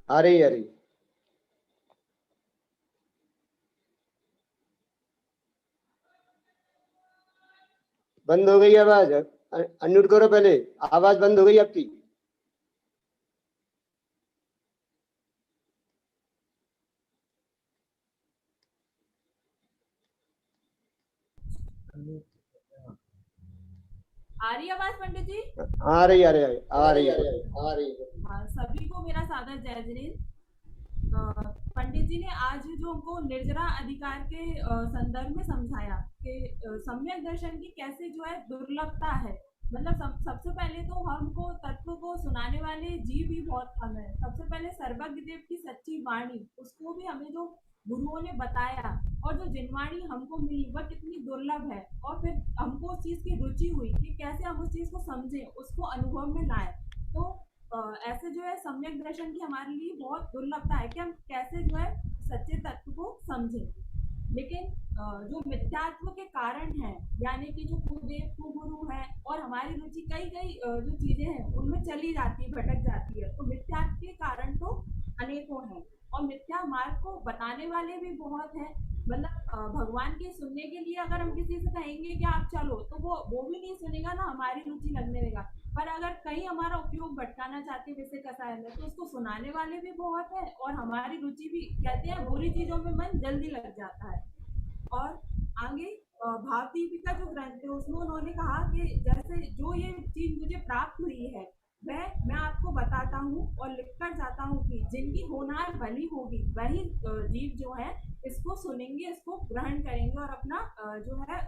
आ रही आ रही। बंद हो गई आवाज, अनम्यूट करो पहले, आवाज बंद हो गई आपकी। आ रही आवाज पंडित जी? आ रही आ रही आ रही आ रही। हाँ, सभी को मेरा सादर जय जिनेन्द्र। पंडित जी ने आज जो हमको निर्जरा अधिकार के संदर्भ में समझाया कि सम्यक दर्शन की कैसे जो है दुर्लभता है। मतलब सबसे पहले तो हमको तत्व को सुनाने वाले जीव भी बहुत कम है। सबसे पहले सर्वज्ञ देव की सच्ची वाणी, उसको भी हमें जो गुरुओं ने बताया और जो जिनवाणी हमको मिली वह कितनी दुर्लभ है, और फिर हमको उस चीज की रुचि हुई कि कैसे हम उस चीज को समझें, उसको अनुभव में लाएं। तो ऐसे जो है सम्यक दर्शन की हमारे लिए बहुत दुर्लभता है कि हम कैसे जो है सच्चे तत्व को समझें। लेकिन जो मिथ्यात्व के कारण है, यानी कि जो कुदेव कुगुरु है और हमारी रुचि कई कई जो चीजें हैं उनमें चली जाती है, भटक जाती है, तो मिथ्यात्व के कारण तो अनेकों हैं, और मिथ्या मार्ग को बताने वाले भी बहुत हैं। मतलब भगवान के सुनने के लिए अगर हम किसी से कहेंगे कि आप चलो, तो वो भी नहीं सुनेगा ना, हमारी रुचि लगने देगा। पर अगर कहीं हमारा उपयोग भटकाना चाहते हैं वैसे कसाय में, तो उसको सुनाने वाले भी बहुत है, और हमारी रुचि भी, कहते हैं बुरी चीजों में मन जल्दी लग जाता है। और आगे भाव दीपिका जो ग्रंथ है उसमें उन्होंने कहा कि जैसे जो ये चीज मुझे प्राप्त हुई है वह मैं आपको बताता हूँ और लिखकर जाता हूँ कि जिनकी होनार बली होगी वही जीव जो है इसको सुनेंगे, इसको ग्रहण करेंगे और अपना जो है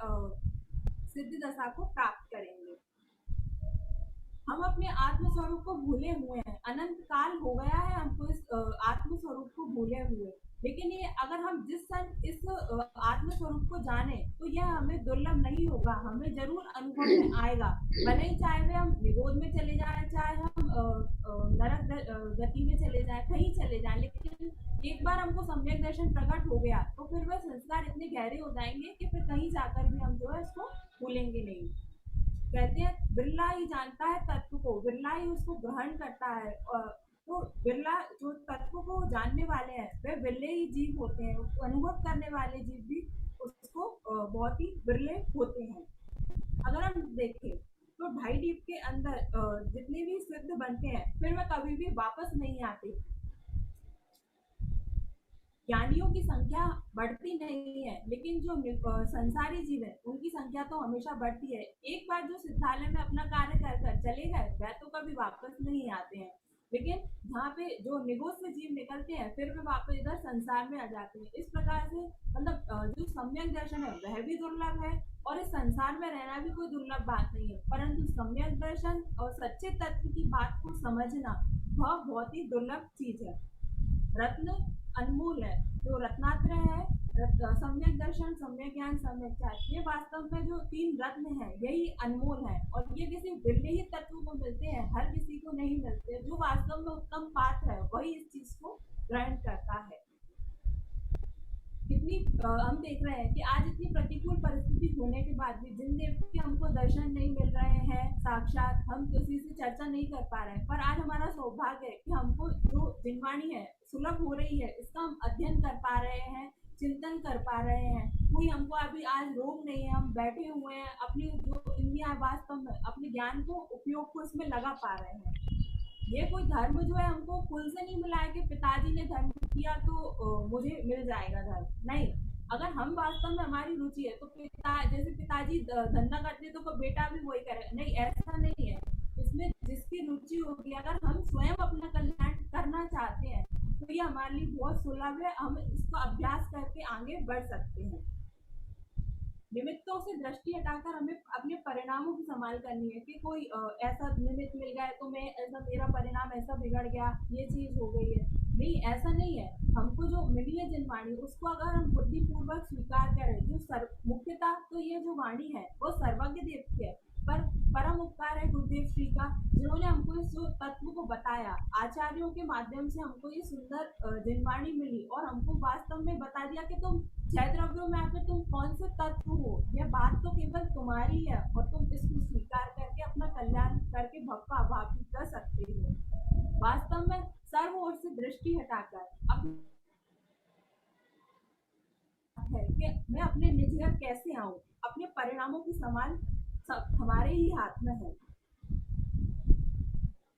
सिद्ध दशा को प्राप्त करेंगे। हम अपने आत्म स्वरूप को भूले हुए हैं, अनंत काल हो गया है हमको इस आत्म स्वरूप को भूले हुए। लेकिन ये अगर हम जिस क्षण इस आत्म स्वरूप को जाने तो यह हमें दुर्लभ नहीं होगा, हमें जरूर अनुभव में आएगा। भले ही चाहे वे हम निगोद में चले जाए, चाहे हम नरक गति में चले जाए, कहीं चले जाए, लेकिन एक बार हमको सम्यक दर्शन प्रकट हो गया तो फिर वह संस्कार इतने गहरे हो जाएंगे कि फिर कहीं जाकर भी हम जो है इसको भूलेंगे नहीं। कहते हैं बिरला ही जानता है तत्व को, बिरला ही उसको ग्रहण करता है। तो बिरला जो तत्व को जानने वाले हैं वे बिरले ही जीव होते हैं, उसको अनुभव करने वाले जीव भी उसको बहुत ही बिरले होते हैं। अगर हम देखें तो ढाई डीप के अंदर जितने भी सिद्ध बनते हैं फिर वह कभी भी वापस नहीं आते। ज्ञानियों की संख्या बढ़ती नहीं है, लेकिन जो संसारी जीव है उनकी संख्या तो हमेशा बढ़ती है। एक बार जो सिद्धालय में अपना कार्य कर कर चले गए वह तो कभी वापस नहीं आते हैं, लेकिन जहाँ पे जो निगोद से जीव निकलते हैं फिर वे वापस इधर संसार में आ जाते हैं। इस प्रकार से मतलब जो सम्यक दर्शन है वह भी दुर्लभ है, और इस संसार में रहना भी कोई दुर्लभ बात नहीं है, परंतु सम्यक दर्शन और सच्चे तत्व की बात को समझना वह बहुत ही दुर्लभ चीज है। रत्न अनमोल है, जो रत्नात्रय है, सम्यक दर्शन, सम्यक ज्ञान, सम्यक चार, ये वास्तव में जो तीन रत्न है यही अनमोल है, और ये किसी बिरले ही तत्व को मिलते हैं, हर किसी को नहीं मिलते। जो वास्तव में उत्तम पात्र है वही इस चीज को ग्रहण करता है। कितनी हम देख रहे हैं कि आज इतनी प्रतिकूल परिस्थिति होने के बाद भी जिन देव के हमको दर्शन नहीं मिल रहे हैं साक्षात, हम किसी से चर्चा नहीं कर पा रहे हैं, पर आज हमारा सौभाग्य है कि हमको जो जिनवाणी है सुलभ हो रही है, इसका हम अध्ययन कर पा रहे हैं, चिंतन कर पा रहे हैं। कोई हमको अभी आज रोग नहीं है, हम बैठे हुए हैं अपनी जो इंद्रियां वास्तव में अपने ज्ञान को उपयोग को इसमें लगा पा रहे हैं। ये कोई धर्म जो है हमको कुल से नहीं मिला है कि पिताजी ने धर्म किया तो मुझे मिल जाएगा धर्म, नहीं। अगर हम वास्तव में हमारी रुचि है तो जैसे पिताजी धंधा करते तो बेटा भी वही करे, नहीं, ऐसा नहीं है। इसमें जिसकी रुचि होगी, अगर हम स्वयं अपना कल्याण करना चाहते हैं तो ये हमारे लिए बहुत सुलभ है, हम इसको अभ्यास करके आगे बढ़ सकते हैं। निमित्तों से दृष्टि हटाकर हमें अपने परिणामों की संभाल करनी है कि कोई ऐसा निमित्त मिल गया है तो मैं ऐसा, मेरा परिणाम ऐसा बिगड़ गया, ये चीज हो गई है, नहीं, ऐसा नहीं है। हमको जो मिली है जिनवाणी उसको अगर हम बुद्धिपूर्वक स्वीकार करें, जो मुख्यता तो ये जो वाणी है वो सर्वज्ञ देव की है, पर परम उपकार है गुरुदेव श्री का, जिन्होंने हमको इस तत्व को बताया। आचार्यों के माध्यम से हमको ये सुंदर जिनवाणी मिली और हमको वास्तव में बता दिया कि तुम छह द्रव्यों में आकर तुम कौन से तत्व हो, यह बात तो केवल तुम्हारी है और तुम इसको स्वीकार करके अपना कल्याण करके भव का अभाव भी कर सकते हो। वास्तव में सर्व ओर से दृष्टि हटाकर कि मैं अपने निज घर कैसे आऊं, अपने परिणामों की संभाल हमारे ही हाथ में है।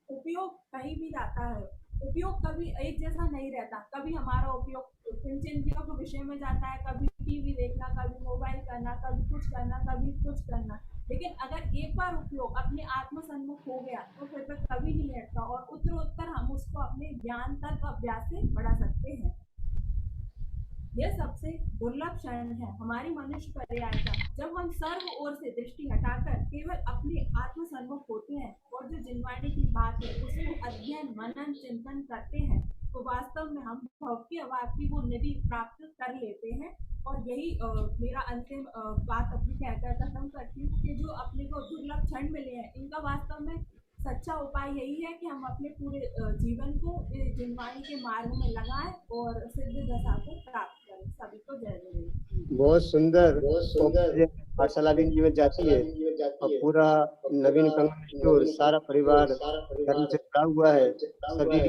उपयोग कहीं भी जाता है, उपयोग कभी एक जैसा नहीं रहता, कभी हमारा उपयोग चिंतनों के विषय में जाता है, कभी टीवी देखना, कभी मोबाइल करना, कभी कुछ करना, कभी कुछ करना, लेकिन अगर एक बार उपयोग अपने आत्म सम्मुख हो गया तो फिर कभी नहीं हटता, और उत्तर हम उसको अपने ज्ञान तक अभ्यास से बढ़ा सकते हैं। यह सबसे दुर्लभ क्षण है हमारी मनुष्य पर्याय का, जब हम सर्व ओर से दृष्टि हटाकर केवल अपने आत्म सम्मुख होते हैं और जो जिनवाणी की बात है उसको अध्ययन मनन चिंतन करते हैं। तो वास्तव में हम भक्ति अवाप्ति वो निधि प्राप्त कर लेते हैं। और यही मेरा अंतिम बात अपनी कहकर खत्म करती हूँ कि जो अपने को दुर्लभ क्षण मिले हैं, इनका वास्तव में सच्चा उपाय यही है कि हम अपने पूरे जीवन को जिनवाणी के मार्ग में लगाएं और सिद्ध दशा को प्राप्त करें। सभी को जय जय। बहुत सुंदर पाठशाला भी जीवन जाती है और पूरा नवीन कंगन सारा परिवार धर्म से जुड़ा हुआ है। सभी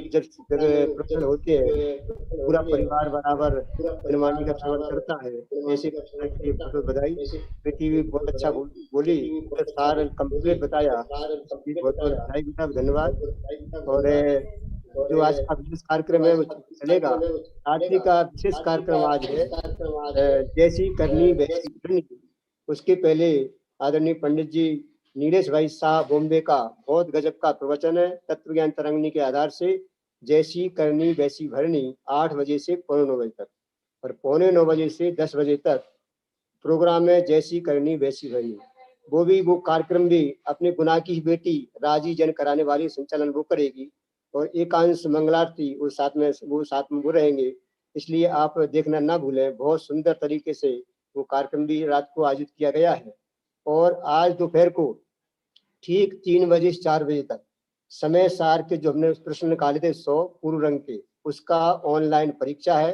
जब प्रकट होते हैं पूरा परिवार बराबर निर्माणी का श्रवण करता है। ऐसे बहुत बधाई। बेटी भी बहुत अच्छा बोली, सार कंप्लीट बताया। बहुत बहुत बधाई बेटा, धन्यवाद। और जो आज का विशेष कार्यक्रम है वो चलेगा। आरती का विशेष कार्यक्रम आज है जैसी करनी वैसी करनी। उसके पहले आदरणीय पंडित जी नीलेश भाई शाह बॉम्बे का बहुत गजब का प्रवचन है तत्व ज्ञान तरंगनी के आधार से। जैसी करनी वैसी भरनी 8 बजे से 9:15 बजे तक और 9:15 बजे से 10 बजे तक प्रोग्राम में जैसी करनी वैसी भरनी। वो कार्यक्रम भी अपने गुना की बेटी राजी जन कराने वाली संचालन वो करेगी और एकांश मंगलारती वो साथ में वो रहेंगे। इसलिए आप देखना ना भूलें। बहुत सुंदर तरीके से वो कार्यक्रम भी रात को आयोजित किया गया है। और आज दोपहर को ठीक 3 बजे से 4 बजे तक समय सार के जो हमने प्रश्न निकाले थे 100 पूर्व रंग के, उसका ऑनलाइन परीक्षा है।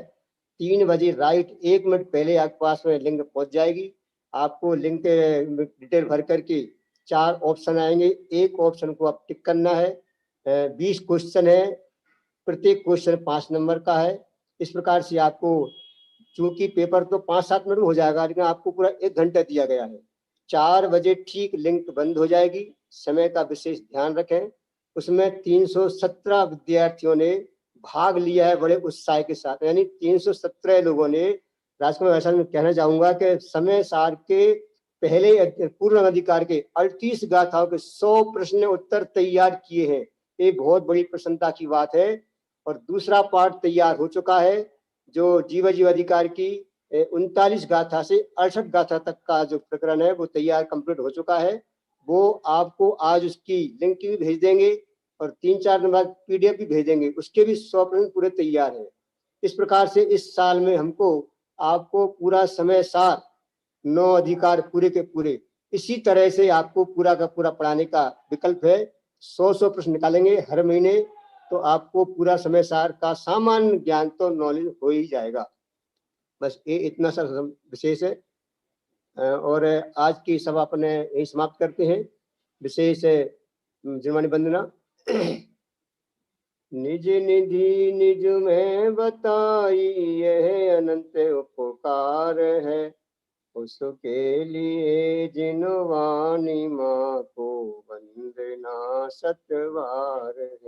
3 बजे राइट 1 मिनट पहले आपके पास में लिंक पहुंच जाएगी। आपको लिंक डिटेल भर करके 4 ऑप्शन आएंगे। एक ऑप्शन को आप टिक करना है। 20 क्वेश्चन है, प्रत्येक क्वेश्चन 5 नंबर का है। इस प्रकार से आपको, चूंकि पेपर तो 5-7 मिनट में हो जाएगा, लेकिन आपको पूरा 1 घंटा दिया गया है। 4 बजे ठीक लिंक बंद हो जाएगी। समय का विशेष ध्यान रखें। उसमें 317 विद्यार्थियों ने भाग लिया है बड़े उत्साह के साथ, यानी 317 लोगों ने। राजकुमार ऐसा मैं कहना चाहूंगा कि समय सार के पहले पूर्ण अधिकार के 38 गाथाओं के 100 प्रश्न उत्तर तैयार किए हैं। ये बहुत बड़ी प्रसन्नता की बात है। और दूसरा पार्ट तैयार हो चुका है जो जीव अधिकार की 39 गाथा से 68 गाथा तक का जो प्रकरण है वो तैयार कंप्लीट हो चुका है। वो आपको आज उसकी लिंक भी भेज देंगे और 3-4 दिन बाद PDF भी भेजेंगे। उसके भी 100 प्रश्न पूरे तैयार हैं। इस प्रकार से इस साल में आपको पूरा समय सार 9 अधिकार पूरे के पूरे इसी तरह से आपको पूरा का पूरा पढ़ाने का विकल्प है। 100 प्रश्न निकालेंगे हर महीने, तो आपको पूरा समय सार का सामान्य ज्ञान तो नॉलेज हो ही जाएगा। बस ये इतना सा विशेष है। और आज की सभा अपने यही समाप्त करते हैं। विशेष जिनवाणी वंदना। निज निधि निज में बताई यह अनंत उपकार है, उसके लिए जिनवाणी माँ को वंदना सतवार है।